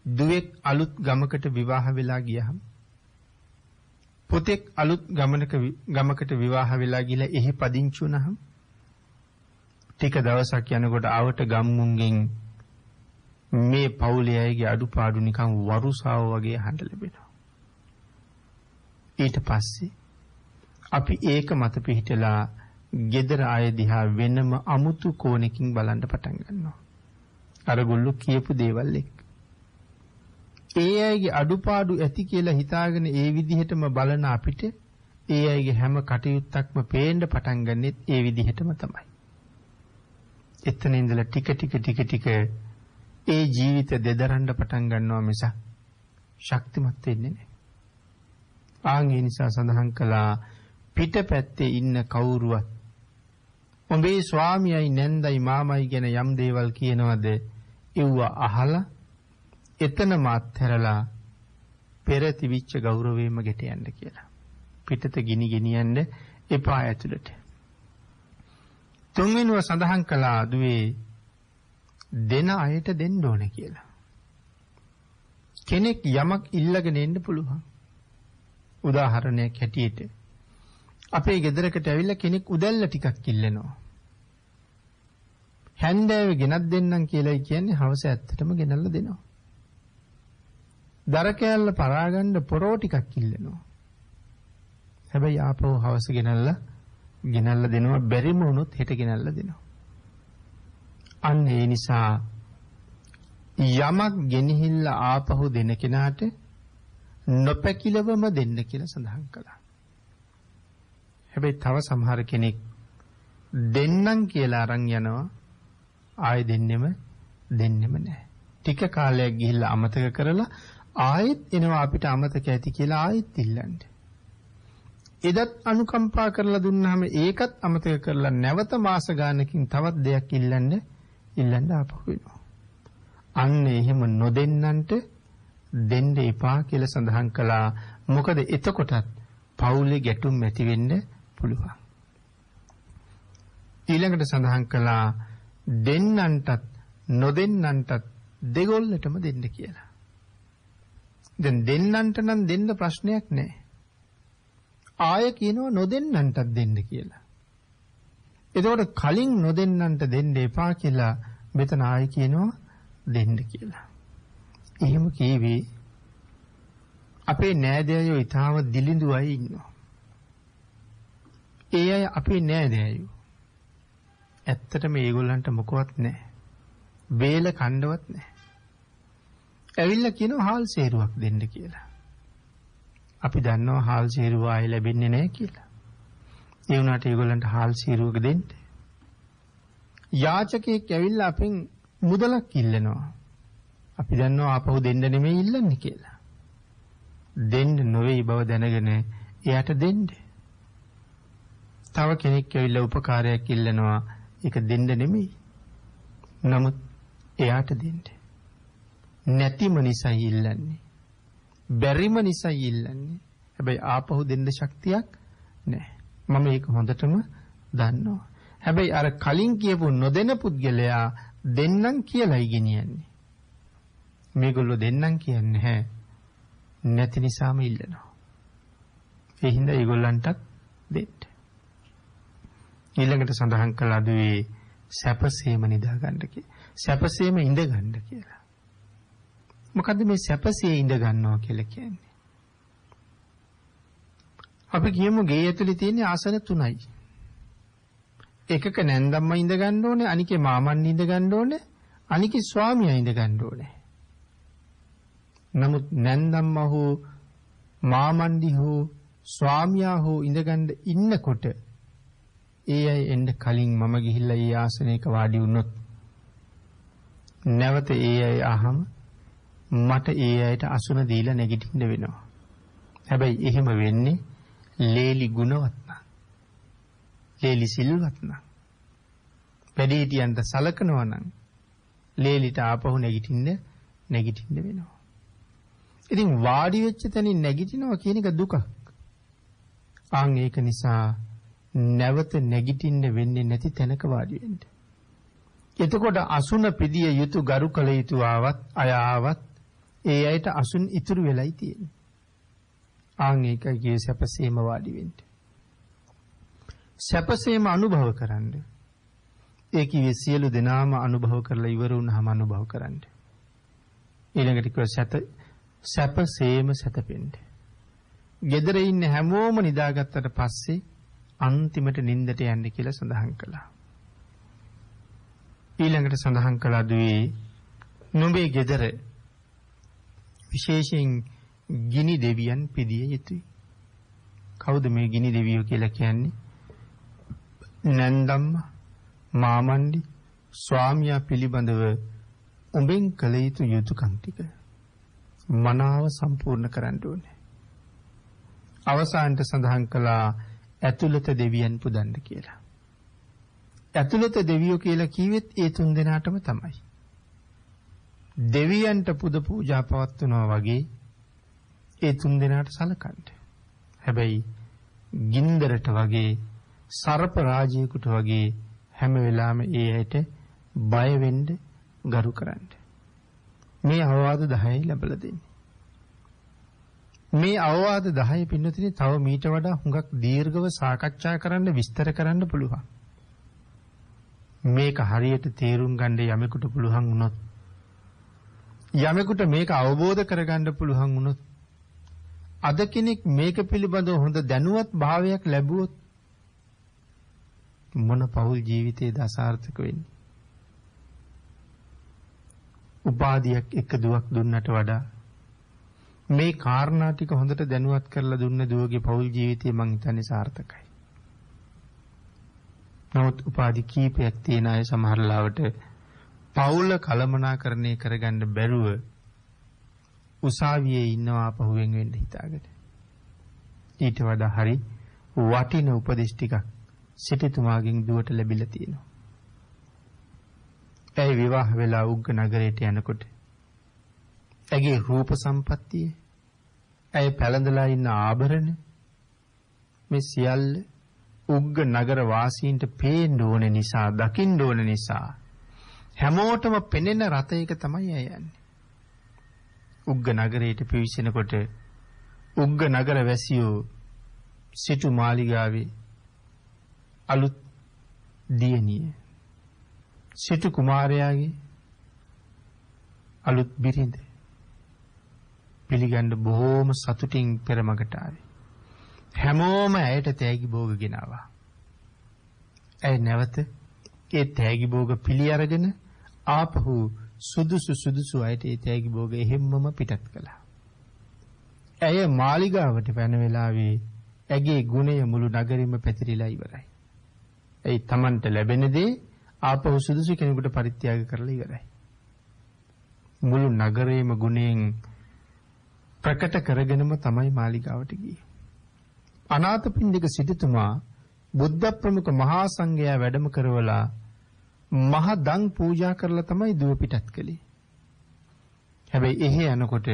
දුවෙක් අලුත් ගමකට විවාහ වෙලා ගියහම, පුතෙක් අලුත් ගමකට විවාහ වෙලා ගිහලා එහි පදිංචි වුණහම ටික දවසක් යනකොට ආවට ගම්මුන්ගෙන් මේ පවුලේ අයගේ අඩුපාඩු නිකන් වරුසාව වගේ අහන්න ලැබෙනවා. ඊට පස්සේ අපි ඒක මත පිහිටලා gedara අය දිහා වෙනම අමුතු කෝණකින් බලන්න පටන් ගන්නවා. අර ගොල්ලෝ කියපු දේවල් එක්ක. ඒ අයගේ අඩුපාඩු ඇති කියලා හිතාගෙන ඒ විදිහටම බලන අපිට ඒ අයගේ හැම කටයුත්තක්ම පේන්න පටන් ගන්නෙත් ඒ විදිහටම තමයි. එතන ඉඳලා ටික ටික ඒ ජීවිත දෙදරන්න පටන් ගන්නවා මිස ශක්තිමත් වෙන්නේ නැහැ. ආන්ගේ නිසා සඳහන් කළා පිටපැත්තේ ඉන්න කවුරුවත් ඔබේ ස්වාමියයි නැන්දයි මාමයි ගැන යම් දේවල් කියනවද ඒව අහලා එතනම අත්හැරලා පෙර තිබිච්ච ගෞරවයෙන්ම ගෙට යන්න කියලා. පිටත ගිනි ගෙනියන්න එපා ඇතුළට. තුන්වෙනිව සඳහන් කළා දුවේ දෙන අයට දෙන්න ඕනේ කියලා. කෙනෙක් යමක් ඉල්ලගෙන එන්න පුළුවන්. උදාහරණයක් හැටියට අපේ ගෙදරකට ඇවිල්ලා කෙනෙක් උදැල්ල ටිකක් ඉල්ලනවා. හැන්දෑවේ ගෙනත් දෙන්නම් කියලායි කියන්නේ හවස ඇත්තටම ගෙනල්ලා දෙනවා. දර කෑල්ල පරාගන්න පොරෝ ටිකක් ඉල්ලනවා. හැබැයි ආපහු හවස ගෙනල්ලා දෙනවා. බැරිම වුණොත් හෙට ගෙනල්ලා දෙනවා. අන්න ඒ නිසා යමක් ගෙනහිල්ලා ආපහු දෙන කෙනාට නොපැකිලවම දෙන්න කියලා සඳහන් කළා. හැබැයි තව සමහර කෙනෙක් දෙන්නම් කියලා අරන් යනවා. ආයෙ දෙන්නෙම නැහැ. ටික කාලයක් ගිහිල්ලා අමතක කරලා ආයෙත් එනවා අපිට අමතක ඇති කියලා ආයෙත් ඉල්ලන්නේ. එදත් අනුකම්පා කරලා දුන්නාම ඒකත් අමතක කරලා නැවත මාස ගානකින් තවත් දෙයක් ඉල්ලන්න ආපහු වෙනවා. අන්න එහෙම නොදෙන්නන්ට දෙන්න එපා කියලා සඳහන් කළා. මොකද එතකොටත් පවුලේ ගැටුම් ඇති වෙන්න පුළුවන්. ඊළඟට සඳහන් කළා දෙන්නන්ටත් නොදෙන්නන්ටත් දෙගොල්ලටම දෙන්න කියලා. දැන් දෙන්නන්ට නම් දෙන්න ප්‍රශ්නයක් නැහැ. ආය කියනවා නොදෙන්නන්ටත් දෙන්න කියලා. එතකොට කලින් නොදෙන්නන්ට දෙන්න එපා කියලා මෙතන ආය කියනවා දෙන්න කියලා. එහෙම කීවේ අපේ නෑදෑයෝ ඊටාම දිලිඳු අය ඉන්නවා. ඒ අය අපේ නෑදෑයෝ. ඇත්තටම ඒගොල්ලන්ට මොකවත් නැහැ. වේල කණ්ඩවත් නැහැ. ඇවිල්ලා කියනවා හාල් සේරුවක් දෙන්න කියලා. අපි දන්නවා හාල් සේරුව ආයෙ ලැබෙන්නේ නැහැ කියලා. ඒ වුණාට ඒගොල්ලන්ට හාල් සේරුවක දෙන්න. යාචකයෙක් ඇවිල්ලා අපෙන් මුදලක් ඉල්ලනවා. අපි දන්නවා ආපහු දෙන්න නෙමෙයි ඉල්ලන්නේ කියලා. දෙන්න නොවේ බව දැනගෙන එයාට දෙන්න. තව කෙනෙක් ඇවිල්ලා උපකාරයක් ඉල්ලනවා. ඒක දෙන්න නෙමෙයි. නමුත් එයාට දෙන්න. නැතිම නිසා ඉල්ලන්නේ. බැරිම නිසා ඉල්ලන්නේ. හැබැයි ආපහු දෙන්න ශක්තියක් නැහැ. මම ඒක හොඳටම දන්නවා. හැබැයි අර කලින් කියපු නොදෙන පුද්ගලයා දෙන්නම් කියලායි ගෙනියන්නේ. මේගොල්ලෝ දෙන්නම් කියන්නේ නැහැ. නැති නිසාම ඉල්ලනවා. ඒ හින්දා ඒගොල්ලන්ටත් දෙන්න. ඊළඟට සඳහන් කළා දුවේ සැපසේම නිදා ගන්න කියලා. සැපසේම ඉඳ ගන්න කියලා. මොකද්ද මේ සැපසේ ඉඳ ගන්නවා කියලා කියන්නේ? අපි කියමු ගේ ඇතුලේ තියෙන ආසන 3යි. එකක නැන්දම්ම ඉඳ ගන්න ඕනේ, අනිකේ මාමන් ඉඳ ගන්න ඕනේ, අනිකේ ස්වාමියා ඉඳ ගන්න ඕනේ. නමුත් නැන්දම්ම හෝ මාමන්දි හෝ ස්වාමියා හෝ ඉඳ ගන්න ඉන්නකොට ඒ අය එන්න කලින් මම ගිහිල්ලා ඒ ආසනයක වාඩි වුණොත් නැවත ඒ අය අහම මට ඒ අයට අසුන දීලා නැගිටින්න වෙනවා. හැබැයි එහෙම වෙන්නේ ලේලි ගුණවත් නම්. ලේලි සිල්වත් නම්. වැඩිහිටියන්ට සලකනවා නම් ලේලිට ආපහු නැගිටින්න වෙනවා. ඉතින් වාඩි වෙච්ච තැනින් නැගිටිනවා කියන එක දුකක්. ආන් ඒක නිසා නැවත නැගිටින්න වෙන්නේ නැති තැනක වාඩි වෙන්න. එතකොට අසුන පිළිය යුතු ගරු කළ යුතු ආවත් ඒ අයට අසුන් ඉතුරු වෙලයි තියෙන්නේ. ආන් ඒකයි කියේ සැපසේම වාඩි වෙන්න. සැපසේම අනුභව කරන්න. ඒ කියේ සියලු දෙනාම අනුභව කරලා ඉවර වුණාම අනුභව කරන්න. ඊළඟට කිව්ව සැපසේම සැතපෙන්න. ගෙදර ඉන්න හැමෝම නිදාගත්තට පස්සේ අන්තිමට නිින්දට යන්න කියලා සඳහන් කළා. ඊළඟට සඳහන් කළා දුවේ නුඹේ ගෙදර විශේෂයෙන් ගිනි දෙවියන් පිදිය යුතුයි. කවුද මේ ගිනි දෙවියෝ කියලා කියන්නේ? නැන්දම්ම, මාමන්ඩි, ස්වාමියා පිළිබඳව උඹෙන් කළ යුතු යුතුයකම් ටික මනාව සම්පූර්ණ කරන්න ඕනේ. අවසානට සඳහන් කළා ඇතුළත දෙවියන් පුදන්න කියලා. ඇතුළත දෙවියෝ කියලා කිව්වෙත් ඒ 3 දෙනාටම තමයි. දෙවියන්ට පුද පූජා පවත්වනවා වගේ ඒ 3 දෙනාට සලකන්න. හැබැයි ගින්දරට වගේ සර්ප රාජයෙකුට වගේ හැම වෙලාවෙම ඒ ඇයට බය වෙන්න ගරු කරන්න. මේ අවවාද 10යි ලැබලා දෙන්නේ. මේ අවවාද 10 පින්නතිනේ තව මීට වඩා හුඟක් දීර්ඝව සාකච්ඡා කරන්න විස්තර කරන්න පුළුවන්. මේක හරියට තේරුම් ගන්න යමෙකුට පුළුවන් වුණොත්, යමෙකුට මේක අවබෝධ කරගන්න පුළුවන් වුණොත්, අද කෙනෙක් මේක පිළිබඳව හොඳ දැනුවත් භාවයක් ලැබුවොත් මොන පෞල් ජීවිතයේද අසාර්ථක වෙන්නේ? උපාධියක් එක දුවක් දුන්නට වඩා මේ කාරණා ටික හොඳට දැනුවත් කරලා දුන්න දුවගේ පෞල් ජීවිතය මං හිතන්නේ සාර්ථකයි. නමුත් උපාධි කීපයක් තියෙන අය සමහර ලාවට පෞල කළමනාකරණය කරගන්න බැරුව උසාවියේ ඉන්නවා පහුවෙන් වෙන්න හිතාගෙන. ඊට වඩා හරි වටින උපදෙස් ටිකක් සිටුතුමාගෙන් දුවට ලැබිලා තියෙනවා. ඇයි විවාහ වෙලා උග්ග නගරයට යනකොට ඇගේ රූප සම්පත්තිය, ඇයි පැලඳලා ඉන්න ආභරණ මේ සියල්ල උග්ග නගර වාසීන්ට පේන්න ඕන නිසා, දකින්න ඕන නිසා හැමෝටම පෙනෙන රථයක තමයි ඇය යන්නේ. උග්ග නගරයට පිවිසෙනකොට උග්ග නගර වැසියෝ සිටු මාලිගාවේ අලුත් දියණිය, සිටු කුමාරයාගේ අලුත් බිරිඳ පිළිගන්න බොහෝම සතුටින් පෙරමගට ආවේ. හැමෝම ඇයට තෑගි භෝග ගෙනාවා. ඇය නැවත ඒ තෑගි භෝග පිළි අරගෙන ආපහු සුදුසු අයට ඒ තෑගි භෝග එහෙම්මම පිටත් කළා. ඇය මාලිගාවට පැන වෙලාවේ ඇගේ ගුණය මුළු නගරෙම පැතිරිලා ඉවරයි. ඒ තමන්ට ලැබෙන දේ ආපහු සුදුසු කෙනෙකුට පරිත්‍යාග කරලා ඉවරයි. මුළු නගරේම ගුණයෙන් ප්‍රකට කරගෙනම තමයි මාලිගාවට ගියේ. අනාථපිණ්ඩික සිටුතුමා බුද්ධ ප්‍රමුඛ මහා සංඝයා වැඩම කරවලා මහ දන් පූජා කරලා තමයි දුව පිටත් කළේ. හැබැයි එහෙ යනකොට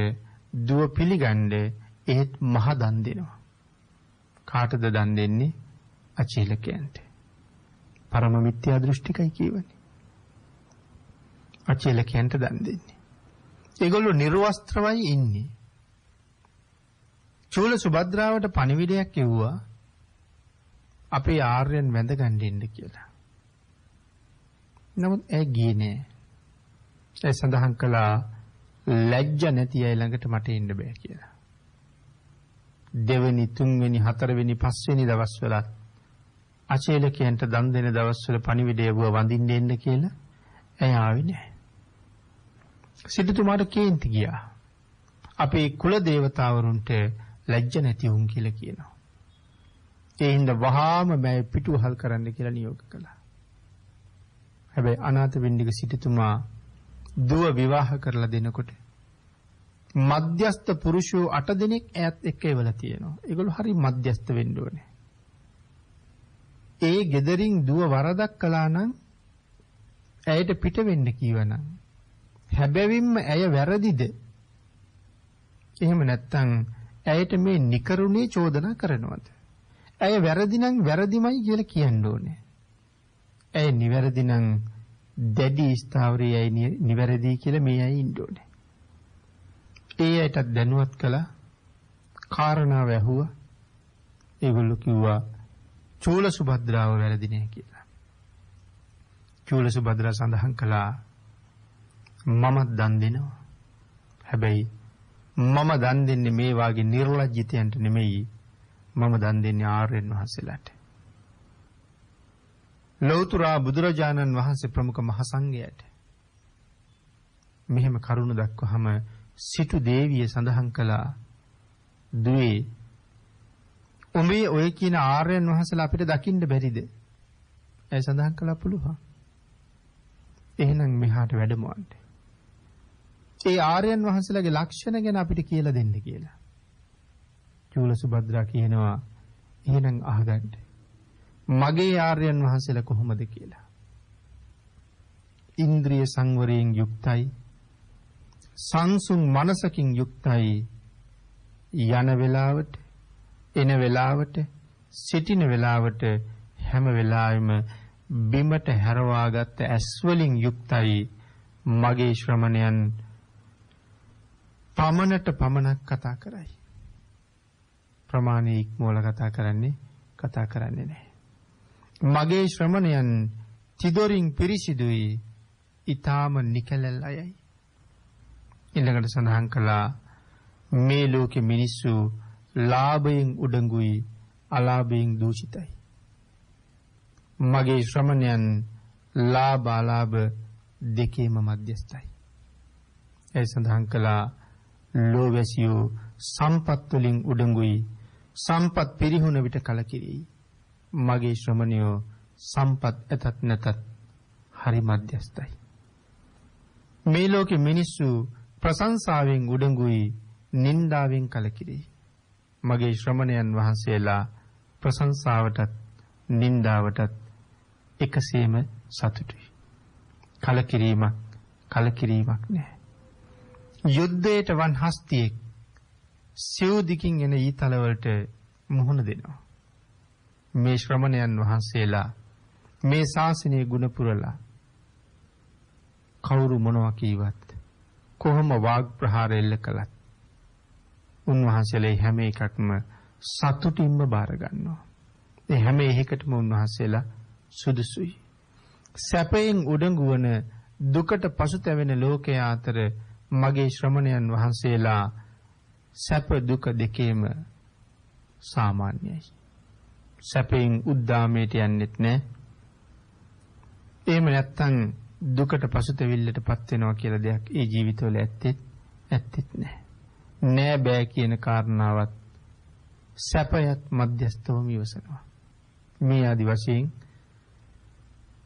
දුව පිළිගන්න එහෙත් මහ දන් දෙනවා. කාටද දන් දෙන්නේ? අචීලකයන්ට. පරම මිත්‍යා දෘෂ්ටිකයි කියවනේ. අචීලකයන්ට දන් දෙන්නේ. ඒගොල්ලෝ නිර්වස්ත්‍රවයි ඉන්නේ. චූල සුභද්‍රාවට පණිවිඩයක් එව්වා අපේ ආර්යයන් වැඳ ගන්න ඉන්න කියලා. නමුත් ඒ ගියේ නෑ. ඒ සඳහන් කළා ලැජ්ජ නැති අය ළඟට මට එන්න බෑ කියලා. දෙවෙනි, තුන්වෙනි, හතරවෙනි, පස්වෙනි දවස්වල අචේලකයන්ට දන් දෙන දවස්වල පණිවිඩය එවුවා වඳින්න එන්න කියලා. ඇය ආවේ නෑ. සිටුතුමාට කේන්ති ගියා. අපේ කුල දේවතාවරුන්ට ලැජ්ජ නැති වුන් කියලා කියනවා. ඒ හින්දා වහාම මම පිටුවහල් කරන්න කියලා නියෝග කළා. හැබැයි අනාථපිණ්ඩික සිටුතුමා දුව විවාහ කරලා දෙනකොට මධ්‍යස්ථ පුරුෂයෝ 8 දෙනෙක් ඈත් එක්ක එවලා තියෙනවා. ඒගොල්ලෝ හරි මධ්‍යස්ථ වෙන්න ඕනේ. ඒ ගෙදරින් දුව වරදක් කළා නම් ඇයට පිට වෙන්න කීවනම් හැබැවින්ම ඇය වැරදිද? එහෙම නැත්නම් ඇයට මේ නිකරුණේ චෝදනා කරනවද? ඇය වැරදි නම් වැරදිමයි කියලා කියන්න ඕනේ. ඇය නිවැරදි නම් දැඩි ස්ථාවරයේ ඇයි නිවැරදි කියලා මේ අය ඉන්න ඕනේ. ඒ අයටත් දැනුවත් කළා. කාරණාව ඇහුවා. ඒගොල්ලෝ කිව්වා චූල සුභද්‍රාව වැරදි නෑ කියලා. චූල සුභද්‍රා සඳහන් කළා මම දන් දෙනවා. හැබැයි මම දන් දෙන්නේ මේ වාගේ නිර්ලජ්ජිතයන්ට නෙමෙයි. මම දන් දෙන්නේ ආර්යයන් වහන්සේලාට. ලෞතර බුදුරජාණන් වහන්සේ ප්‍රමුඛ මහ සංඝයාට. මෙහෙම කරුණ දක්වහම සිටු දේවිය සඳහන් කළා දුවේ උඹේ ඔය කියන ආර්යයන් වහන්සේලා අපිට දකින්න බැරිද? ඒ සඳහන් කළා පුළුවන්. එහෙනම් මෙහාට වැඩමවන්න. ඒ ආර්යයන් වහන්සේලාගේ ලක්ෂණ ගැන අපිට කියලා දෙන්න කියලා. චූල සුභද්‍රා කියනවා එහෙනම් අහගන්න. මගේ ආර්යයන් වහන්සේලා කොහොමද කියලා. ඉන්ද්‍රිය සංවරයෙන් යුක්තයි. සංසුන් මනසකින් යුක්තයි. යන වෙලාවට, එන වෙලාවට, සිටින වෙලාවට හැම වෙලාවෙම බිමට හැරවාගත් ඇස් වලින් යුක්තයි. මගේ ශ්‍රමණයන් පමණක් කතා කරයි. ප්‍රමාණික ඉක්මවල කතා කරන්නේ නැහැ. මගේ ශ්‍රමණයන් තිදොරින් පිරිසිදුයි, ඊ타ම නිකලල් අයයි. ඊළඟට සඳහන් කළා මේ ලෝකෙ මිනිස්සු ලාභයෙන් උඩඟුයි, අලාභයෙන් දූෂිතයි. මගේ ශ්‍රමණයන් ලාභ අලාභ දෙකේම මධ්‍යස්ථයි. ඒ සඳහන් කළා ලෝවැසියෝ සම්පත් වලින් උඩඟුයි, සම්පත් පිරිහුණ විට කලකිරෙයි. මගේ ශ්‍රමණයෝ සම්පත් ඇතත් නැතත් හරි මධ්‍යස්ථයි. මේ ලෝකේ මිනිස්සු ප්‍රශංසාවෙන් උඩඟුයි, නින්දාවෙන් කලකිරේ. මගේ ශ්‍රමණයන් වහන්සේලා ප්‍රශංසාවටත් නින්දාවටත් එකසේම සතුටුයි. කලකිරීමක් නැහැ. යුද්ධයට වන් හස්තියෙක් සිව් දිකින් එන ඊතලවලට මුහුණ දෙනවා. මේ ශ්‍රමණයන් වහන්සේලා මේ ශාසනයේ ගුණ පුරලා කවුරු මොනවා කීවත් කොහොම වාග් ප්‍රහාර එල්ල කළත් උන්වහන්සේලා හැම එකක්ම සතුටින්ම බාර ගන්නවා. ඒ හැම එකකටම උන්වහන්සේලා සුදුසුයි. සැපයෙන් උඩඟු වන දුකට පසුතැවෙන ලෝකයා අතර මගේ ශ්‍රමණයන් වහන්සේලා සැප දුක දෙකේම සාමාන්‍යයි. සැපයෙන් උද්දාමයට යන්නෙත් නැහැ. එහෙම නැත්තම් දුකට පසුතැවිල්ලටපත් වෙනවා කියලා දෙයක් ඒ ජීවිතවල ඇත්තෙත් නැහැ. නෑ බෑ කියන කාරණාවත් සැපයත් මධ්‍යස්ථවම ඉවසනවා. මේ ආදි වශයෙන්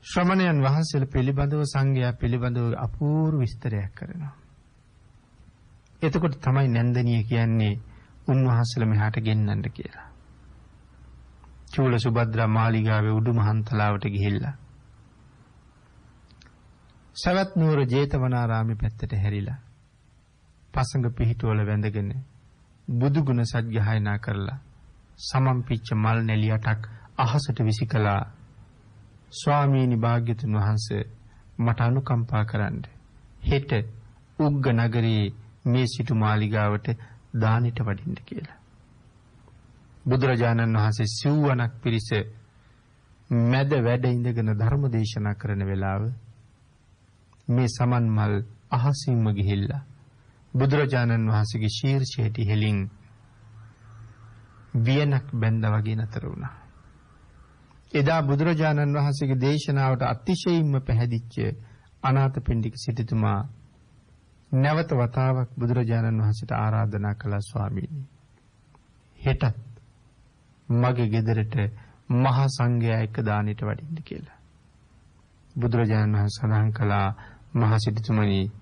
ශ්‍රමණයන් වහන්සේලා පිළිබඳව සංඝයා පිළිබඳව අපූර්ව විස්තරයක් කරනවා. එතකොට තමයි නන්දනීය කියන්නේ උන්වහන්සේලා මෙහාට ගෙන්නන්න කියලා. චූල සුභද්‍රා මාලිගාවේ උඩුමහන්තලාවට ගිහිල්ලා සවැත් නුවර ජේතවනාරාමේ පැත්තට හැරිලා පසඟ පිහිටුවල වැඳගෙන බුදු ගුණ සජ්ජායනා කරලා සමම්පිච්ච මල් නැලි 8ක් අහසට විසිකලා ස්වාමීනි භාග්‍යතුන් වහන්සේ මට අනුකම්පා කරන්න. හෙට උග්ග නගරයේ මේ සිටු මාලිගාවට දානෙට වඩින්න කියලා. බුදුරජාණන් වහන්සේ සිව්වනක් පිරිස මැද වැඩ ඉඳගෙන ධර්ම දේශනා කරන වෙලාව මේ සමන් මල් අහසින්ම ගිහිල්ලා බුදුරජාණන් වහන්සේගේ ශීර්ෂයට හෙලින් වියනක් බැඳා වගේ නතර වුණා. එදා බුදුරජාණන් වහන්සේගේ දේශනාවට අතිශයින්ම පැහැදිච්ච අනාථපිණ්ඩික සිටුතුමා නැවත වතාවක් බුදුරජාණන් වහන්සේට ආරාධනා කළා ස්වාමීනි. හෙටත් මගේ ගෙදරට මහා සංඝයා එක්ක දානෙට වඩින්න කියලා. බුදුරජාණන් වහන්සේ සඳහන් කළා මහා සිටුතුමනි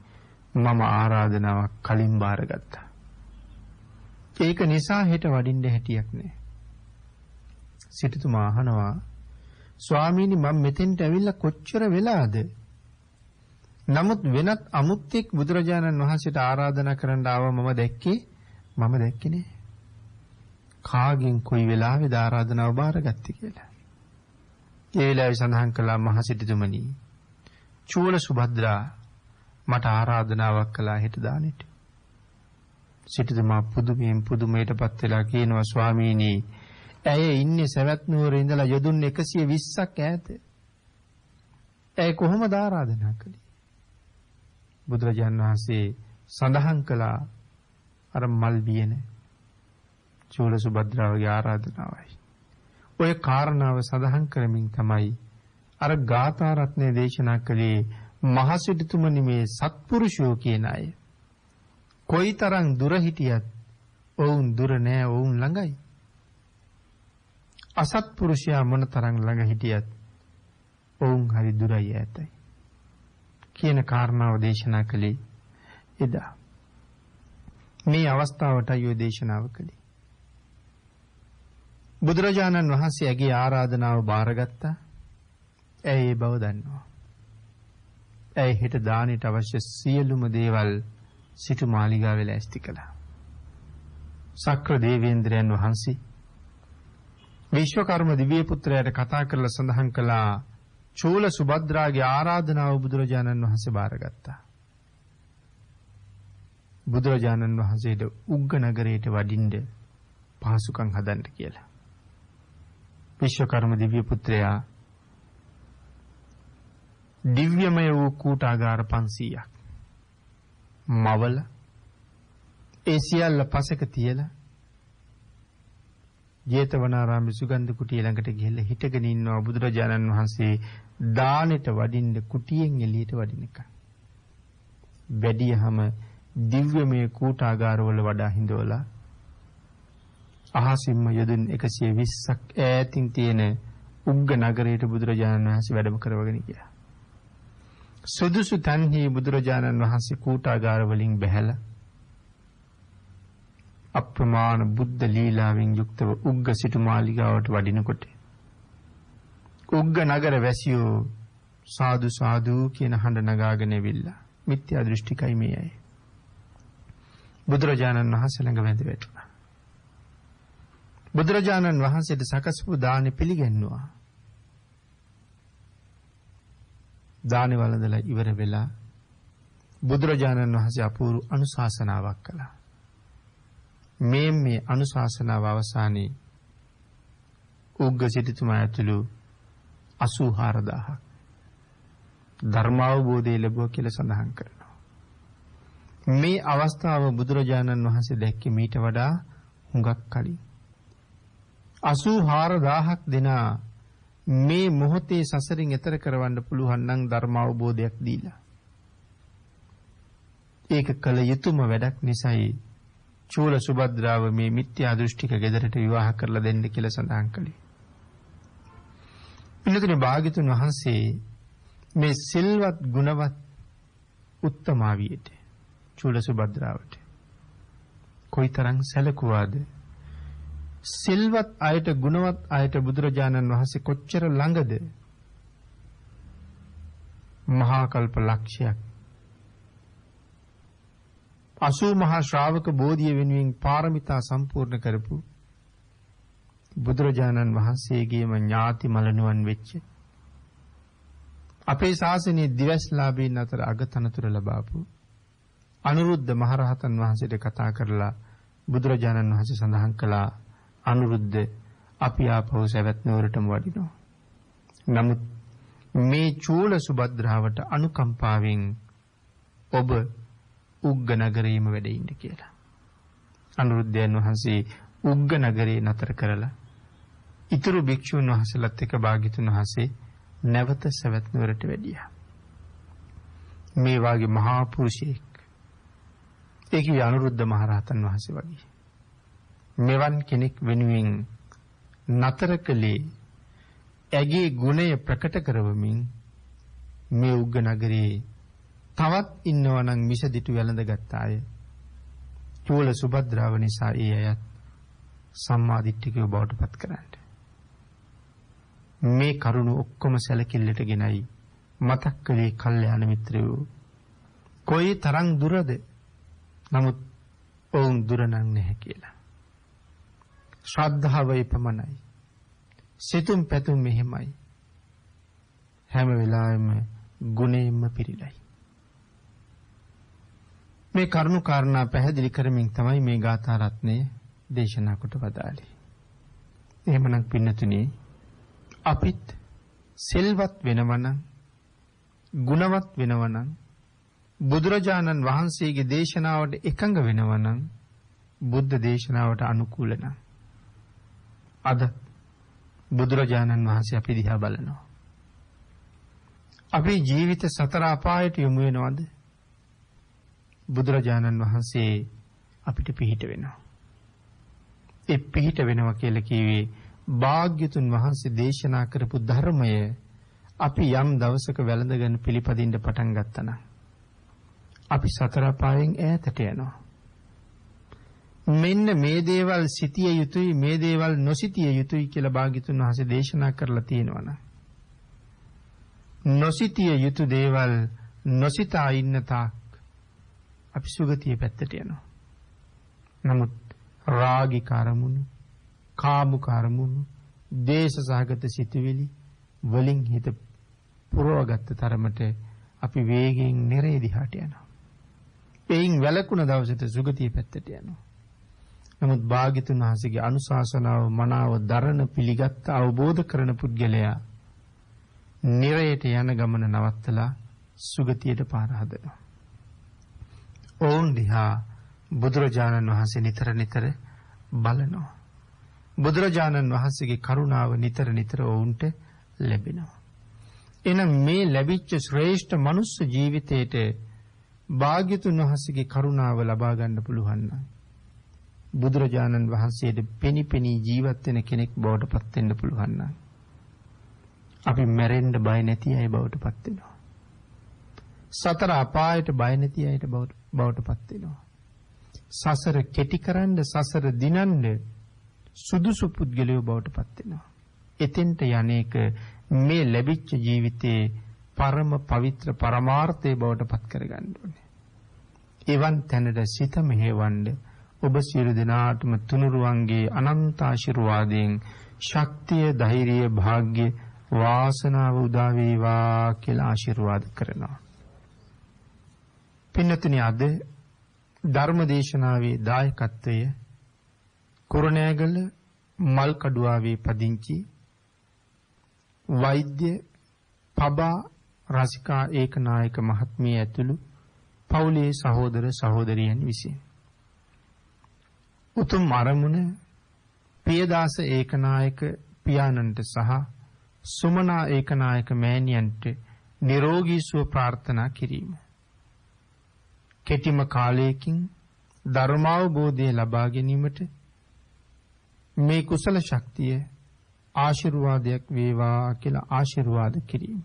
මම ආරාධනාවක් කලින් බාරගත්තා. ඒක නිසා හෙට වඩින්න හැටියක් නෑ. සිටුතුමා අහනවා ස්වාමීනි මම මෙතෙන්ට ඇවිල්ලා කොච්චර වෙලාද? නමුත් වෙනත් අමුත්‍යෙක් බුදුරජාණන් වහන්සේට ආරාධනා කරන්න ආවා මම දැක්කේ නෑ. කාගෙන් කොයි වෙලාවෙද ආරාධනාව බාරගත්තේ කියලා. ඒ වෙලාවේ සඳහන් කළා මහා සිටුතුමනි චූල සුභද්‍රා මට ආරාධනාවක් කළා හෙට දානෙට. සිටුතුමා පුදුමයටපත් වෙලා කියනවා ස්වාමීනි ඇය ඉන්නේ සවැත් නුවර ඉඳලා යොදුන් 120ක් ඈත. ඇය කොහොමද ආරාධනා කළේ? බුදුරජාණන් වහන්සේ සඳහන් කළා අර මල් බියන චූල සුභද්‍රාවගේ ආරාධනාවයි. ඔය කාරණාව සඳහන් කරමින් තමයි අර ගාථා රත්නයේ දේශනා කළේ මහසිටුතුමනි මේ සත්පුරුෂයෝ කියන අය කොයිතරම් දුර හිටියත් ඔවුන් දුර නෑ ඔවුන් ළඟයි. අසත්පුරුෂයා මොනතරම් ළඟ හිටියත් ඔවුන් හරි දුරයි ඈතයි කියන කාරණාව දේශනා කළේ එදා. මේ අවස්ථාවටයි ඔය දේශනාව කළේ. බුදුරජාණන් වහන්සේගේ ආරාධනාව බාරගත්තා. ඇයි ඒ බව දන්නවා. ඇයි හෙට දානෙට අවශ්‍ය සියලුම දේවල් සිටු මාලිගාවේ ලෑස්ති කළා. සක්‍ර දේවේන්ද්‍රයන් වහන්සේ විශ්වකර්ම දිව්‍ය පුත්‍රයාට කතා කරලා සඳහන් කළා චූල සුභද්‍රාගේ ආරාධනාව බුදුරජාණන් වහන්සේ බාරගත්තා. බුදුරජාණන් වහන්සේට උග්ග නගරයට වඩින්න පහසුකම් හදන්න කියලා. විශ්වකර්ම දිව්‍ය පුත්‍රයා දිව්‍යමය වූ කූටාගාර 500ක් මවල ඒ සියල්ල පසක තියලා ජේතවනාරාමේ සුගන්ධ කුටිය ළඟට ගිහිල්ලා හිටගෙන ඉන්නවා බුදුරජාණන් වහන්සේ දානෙට වඩින්න කුටියෙන් එළියට වඩිනක. වැඩියහම දිව්‍යමය කූටාගාරවල වඩා හිඳවලා අහසින්ම යොදුන් 120ක් ඈතින් තියෙන උග්ග නගරයට බුදුරජාණන් වහන්සේ වැඩම කරවගෙන ගියා. සුදුසු තන්හි බුදුරජාණන් වහන්සේ කූටාගාර වලින් බැහැලා අප්‍රමාණ බුද්ධ ලීලාවෙන් යුක්තව උග්ග සිටු මාලිගාවට වඩිනකොට උග්ග නගර වැසියෝ සාදු සාදු කියන හඬ නගාගෙන ඇවිල්ලා මිත්‍යා දෘෂ්ටිකයි මේ අය. බුදුරජාණන් වහන්සේ ළඟ වැඳ වැටුණා. බුදුරජාණන් වහන්සේට සකස්පු දානෙ පිළිගන්නවා. දානෙ වළඳලා ඉවර වෙලා බුදුරජාණන් වහන්සේ අපූර්ව අනුශාසනාවක් කළා. මේ අනුශාසනාව අවසානයේ උග්ග සිටුතුමා ඇතුළු 84000ක් ධර්මාවබෝධය ලැබුවා කියලා සඳහන් කරනවා. මේ අවස්ථාව බුදුරජාණන් වහන්සේ දැක්කේ මීට වඩා හුඟක් කලින්. 84000ක් දෙනා මේ මොහොතේ සසරින් එතර කරවන්න පුළුවන් නම් ධර්මාවබෝධයක් දීලා. ඒක කළ යුතුම වැඩක් නිසායි චූල සුභද්‍රාව මේ මිත්‍යා දෘෂ්ටික ගෙදරට විවාහ කරලා දෙන්න කියලා සඳහන් කළේ. ඉන්නතුනේ භාග්‍යතුන් වහන්සේ මේ සිල්වත් ගුණවත් උත්තමාවියට චූල සුභද්‍රාවට කොයිතරම් සැලකුවාද? සිල්වත් අයට ගුණවත් අයට බුදුරජාණන් වහන්සේ කොච්චර ළඟද? මහා කල්ප ලක්ෂයක් 80 මහා ශ්‍රාවක බෝධිය වෙනුවෙන් පාරමිතා සම්පූර්ණ කරපු බුදුරජාණන් වහන්සේගේම ඥාති මලනුවන් වෙච්ච අපේ ශාසනයේ දිවස්ලාභීන් අතර අගතනතුර ලබාපු අනුරුද්ධ මහරහතන් වහන්සේට කතා කරලා බුදුරජාණන් වහන්සේ සඳහන් කළා, අනුරුද්ධ අපි ආපහු සවැත් නුවරටම වඩිනවා. නමුත් මේ චූල සුභද්‍රාවට අනුකම්පාවෙන් ඔබ උග්ග නගරයේම වැඩ ඉන්න කියලා. අනුරුද්ධයන් වහන්සේ උග්ග නගරේ නතර කරලා ඉතුරු භික්ෂුන් වහන්සේලාත් එක්ක භාග්‍යතුන් වහන්සේ නැවත සවැත් නුවරට වැඩියා. මේ වාගේ මහා පුරුෂයෙක් ඒ කිව්වේ අනුරුද්ධ මහරහතන් වහන්සේ වගේ. මෙවන් කෙනෙක් වෙනුවෙන් නතර කළේ ඇගේ ගුණය ප්‍රකට කරවමින් මේ උග්ග නගරේ තවත් ඉන්නවා නම් මිසදිටු වැළඳගත් අය චූල සුභද්‍රාව නිසා ඒ අයත් සම්මා දිට්ඨිකව බවට පත් කරන්න. මේ කරුණ ඔක්කොම සැලකිල්ලට ගෙනයි මතක් කළේ කල්යාණ මිත්‍රයෝ. කොයි තරම් දුරද? නමුත් ඔවුන් දුර නැහැ කියලා. ශ්‍රද්ධාවයි පමණයි. සිතුම් පැතුම් මෙහෙමයි. හැම වෙලාවෙම ගුණයෙන්ම පිරීලයි. මේ කරුණු කාරණා පැහැදිලි කරමින් තමයි මේ ගාථා රත්නය දේශනා කොට වදාළේ. එහෙමනම් පින්නතුනි, අපිත් සෙල්වත් වෙනවනම් ගුණවත් වෙනවනම් බුදුරජාණන් වහන්සේගේ දේශනාවට එකඟ වෙනවනම් බුද්ධ දේශනාවට අනුකූල නම් අද බුදුරජාණන් වහන්සේ අපි දිහා බලනවා. අපේ ජීවිත සතර අපායට යොමු වෙනවද? බුදුරජාණන් වහන්සේ අපිට පිහිට වෙනවා. ඒ පිහිට වෙනවා කියලා කිව්වේ භාග්‍යතුන් වහන්සේ දේශනා කරපු ධර්මය අපි යම් දවසක වැළඳගෙන පිළිපදින්න පටන් ගත්තා නම් අපි සතර අපායෙන් ඈතට යනවා. මෙන්න මේ දේවල් සිටිය යුතුයි, මේ දේවල් නොසිටිය යුතුයි කියලා භාග්‍යතුන් වහන්සේ දේශනා කරලා තියෙනවා. නොසිටිය යුතු දේවල් නොසිතා ඉන්න තාක් අපි සුගතිය පැත්තට යනවා. නමුත් රාගික අරමුණු, කාමුක අරමුණු, දේශසහගත සිතුවිලි වලින් හිත පුරවගත්ත තරමට අපි වේගයෙන් නිරේ දිහාට යනවා. එයින් වැළකුණ දවසට සුගතිය පැත්තට යනවා. නමුත් භාග්‍යතුන් වහන්සේගේ අනුශාසනාව මනාව දරන පිළිගත් අවබෝධ කරන පුද්ගලයා නිරයට යන ගමන නවත්තලා සුගතියට පාර හදනවා. ඕන් දිහා බුදුරජාණන් වහන්සේ නිතර නිතර බලනවා. බුදුරජාණන් වහන්සේගේ කරුණාව නිතර නිතර ඔවුන්ට ලැබෙනවා. එහෙනම් මේ ලැබිච්ච ශ්‍රේෂ්ඨ මනුස්ස ජීවිතේට භාග්‍යතුන් වහන්සේගේ කරුණාව ලබා ගන්න පුළුවන් නම් බුදුරජාණන් වහන්සේට පෙනිපෙනී ජීවත් වෙන කෙනෙක් බවට පත් වෙන්න පුළුවන් නම් අපි මැරෙන්න බය නැති අය බවට පත් වෙනවා. සතර අපායට බය නැති අයට බවට පත් වෙනවා. සසර කෙටිකරන්න සසර දිනන්න සුදුසු පුද්ගලයෝ බවට පත් වෙනවා. එතෙන්ට යන්නේක මේ ලැබිච්ච ජීවිතේ පරම පවිත්‍ර පරමාර්ථයේ බවට පත් කරගන්න ඕනේ. එවන් තැනට සිත මෙහෙවන්න ඔබ සියලු දෙනාටම තුනුරුවන්ගේ අනන්ත ආශිර්වාදයෙන් ශක්තිය, ධෛර්යය, වාග්ය, වාසනාව උදා වේවා කියලා ආශිර්වාද කරනවා. පින්නතුනි, අද ධර්මදේශනාවේ දායකත්වය කුරුණෑගල මල්කඩුවාවේ පදිංචි වෛද්‍ය පබා රසිකා ඒකනායක මහත්මිය ඇතුළු පවුලේ සහෝදර සහෝදරියන් විසින් උතුම් අරමුණ පියදාස ඒකනායක පියාණන්ට සහ සුමනා ඒකනායක මෑණියන්ට නිරෝගී සුව ප්‍රාර්ථනා කිරීම. කෙටිම කාලයකින් ධර්මාවබෝධය ලබා ගැනීමට මේ කුසල ශක්තිය ආශිර්වාදයක් වේවා කියලා ආශිර්වාද කිරීම.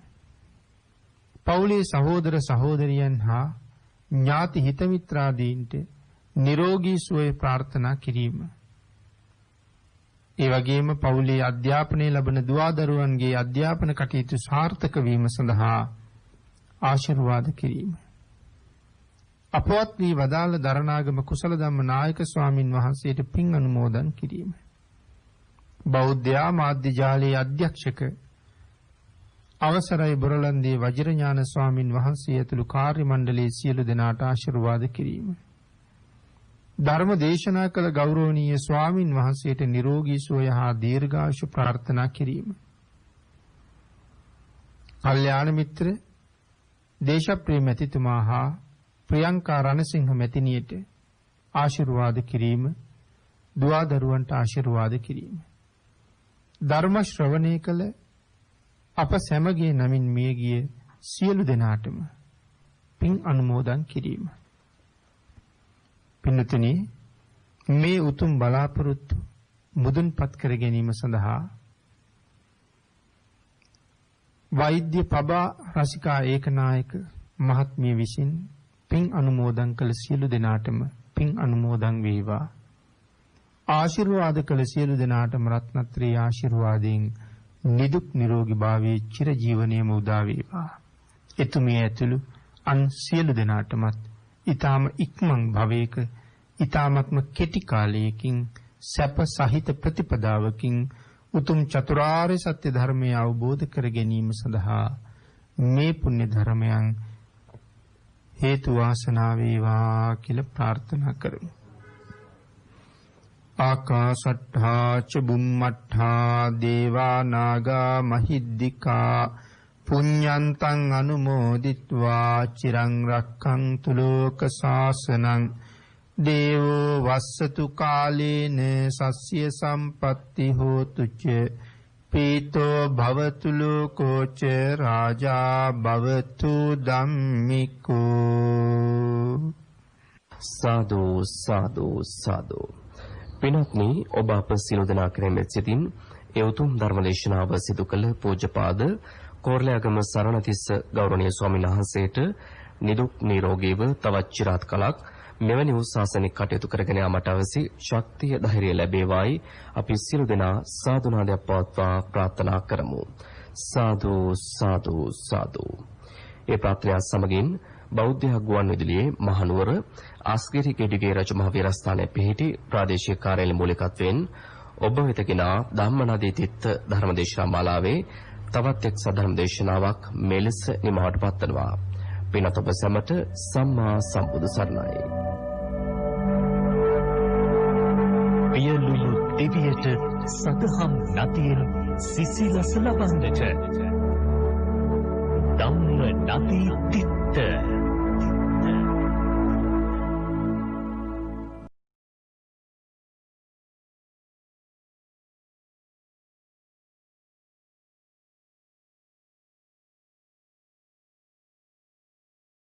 පවුලේ සහෝදර සහෝදරියන් හා ඥාති හිත මිත්‍රාදීන්ට නිරෝගී සුවය ප්‍රාර්ථනා කිරීම. ඒ වගේම පවුලේ අධ්‍යාපනය ලබන දුවදරුවන්ගේ අධ්‍යාපන කටයුතු සාර්ථක වීම සඳහා ආශිර්වාද කිරීම. අපවත් වී වදාළ දරණාගම කුසල ධම්ම නායක ස්වාමින් වහන්සේට පින් අනුමෝදන් කිරීම. බෞද්ධ මාධ්‍ය ජාලයේ අධ්‍යක්ෂක අවසරයි බොරලන්දේ වජිරඥාන ස්වාමින් වහන්සේ ඇතුළු කාර්ය මණ්ඩලයේ සියලු දෙනාට ආශිර්වාද කිරීම. ධර්ම දේශනා කළ ගෞරවනීය ස්වාමින් වහන්සේට නිරෝගී සුවය හා දීර්ඝායුෂ ප්‍රාර්ථනා කිරීම. කල්යාණ මිත්‍ර දේශප්‍රිය මැතිතුමා හා ප්‍රියංකා රණසිංහ මැතිණියට ආශිර්වාද කිරීම. දුවදරුවන්ට ආශිර්වාද කිරීම. ධර්ම ශ්‍රවණය කළ අප සැමගේ නමින් මියගිය සියලු දෙනාටම පින් අනුමෝදන් කිරීම. පින්නතුනි, මේ උතුම් බලාපොරොත්තු මුදුන්පත් කර ගැනීම සඳහා වෛද්‍ය පබා රසිකා ඒකනායක මහත්මිය විසින් පින් අනුමෝදන් කළ සියලු දෙනාටම පින් අනුමෝදන් වේවා. ආශිර්වාද කළ සියලු දෙනාටම රත්නත්‍රී ආශිර්වාදයෙන් නිදුක් නිරෝගී භාවයේ චිරජීවනයේම උදා වේවා. එතුමිය ඇතුළු අන් සියලු දෙනාටමත් ඊ타ම ඉක්මන් භවයක ඊ타මත්ම කෙටි කාලයකින් සැප සහිත ප්‍රතිපදාවකින් උතුම් චතුරාර්ය සත්‍ය ධර්මය අවබෝධ කර ගැනීම සඳහා මේ පුණ්‍ය ධර්මයන් හේතු වාසනා වේවා කියලා ප්‍රාර්ථනා කරමු. ආකාශට්ඨා ච බුම්මට්ඨා දේවා නාග මහිද්దికා පුඤ්ඤන්තං අනුමෝදිත්වා චිරං රක්ඛන්තු ලෝක ශාසනං දේවෝ වස්සතු කාලේන සස්්‍ය සම්පත්ති හෝතු ච පීතෝ භවතු ලෝකෝ ච රාජා භවතු ධම්මිකෝ. සාදු සාදු සාදු. පින්වත්නි, ඔබ අප සියලු දෙනා කෙරෙහිම සිතින් ඒ උතුම් ධර්මදේශනාව සිදු කළ පූජ්‍යපාද කෝරළයාගම සරණතිස්ස ගෞරවනීය ස්වාමීන් වහන්සේට නිදුක් නිරෝගීව තවත් চিරාත් කලක් මෙවැනි වූ ශාසනික කටයුතු කරගෙන යාමට අවශ්‍ය ශක්තිය ධෛර්යය ලැබේවායි අපි සියලු දෙනා සාදු නාදයක් පවත්වා ප්‍රාර්ථනා කරමු. සාදු සාදු සාදු. ඒ ප්‍රාර්ථනා සමගින් බෞද්ධ ගුවන් විදුලියේ මහනුවර ආස්ගිරි ගෙඩිගේ රජමහා විහාරස්ථානයේ පිහිටි ප්‍රාදේශීය කාර්යාලය මූලිකත්වයෙන් ඔබ වෙතගෙන ධම්මනදී තිත්ත ධර්මදේශනා මාලාවේ තවත් එක් සදහම් දේශනාවක් මෙලෙස නිමවට පත්වනවා. පින්වත් ඔබ සැමට සම්මා සම්බුදු සරණයි. පියලුණු දෙවියට සදහම් නදියෙන් සිසිලස ලබන්නට ධම්ම නදී තිත්ත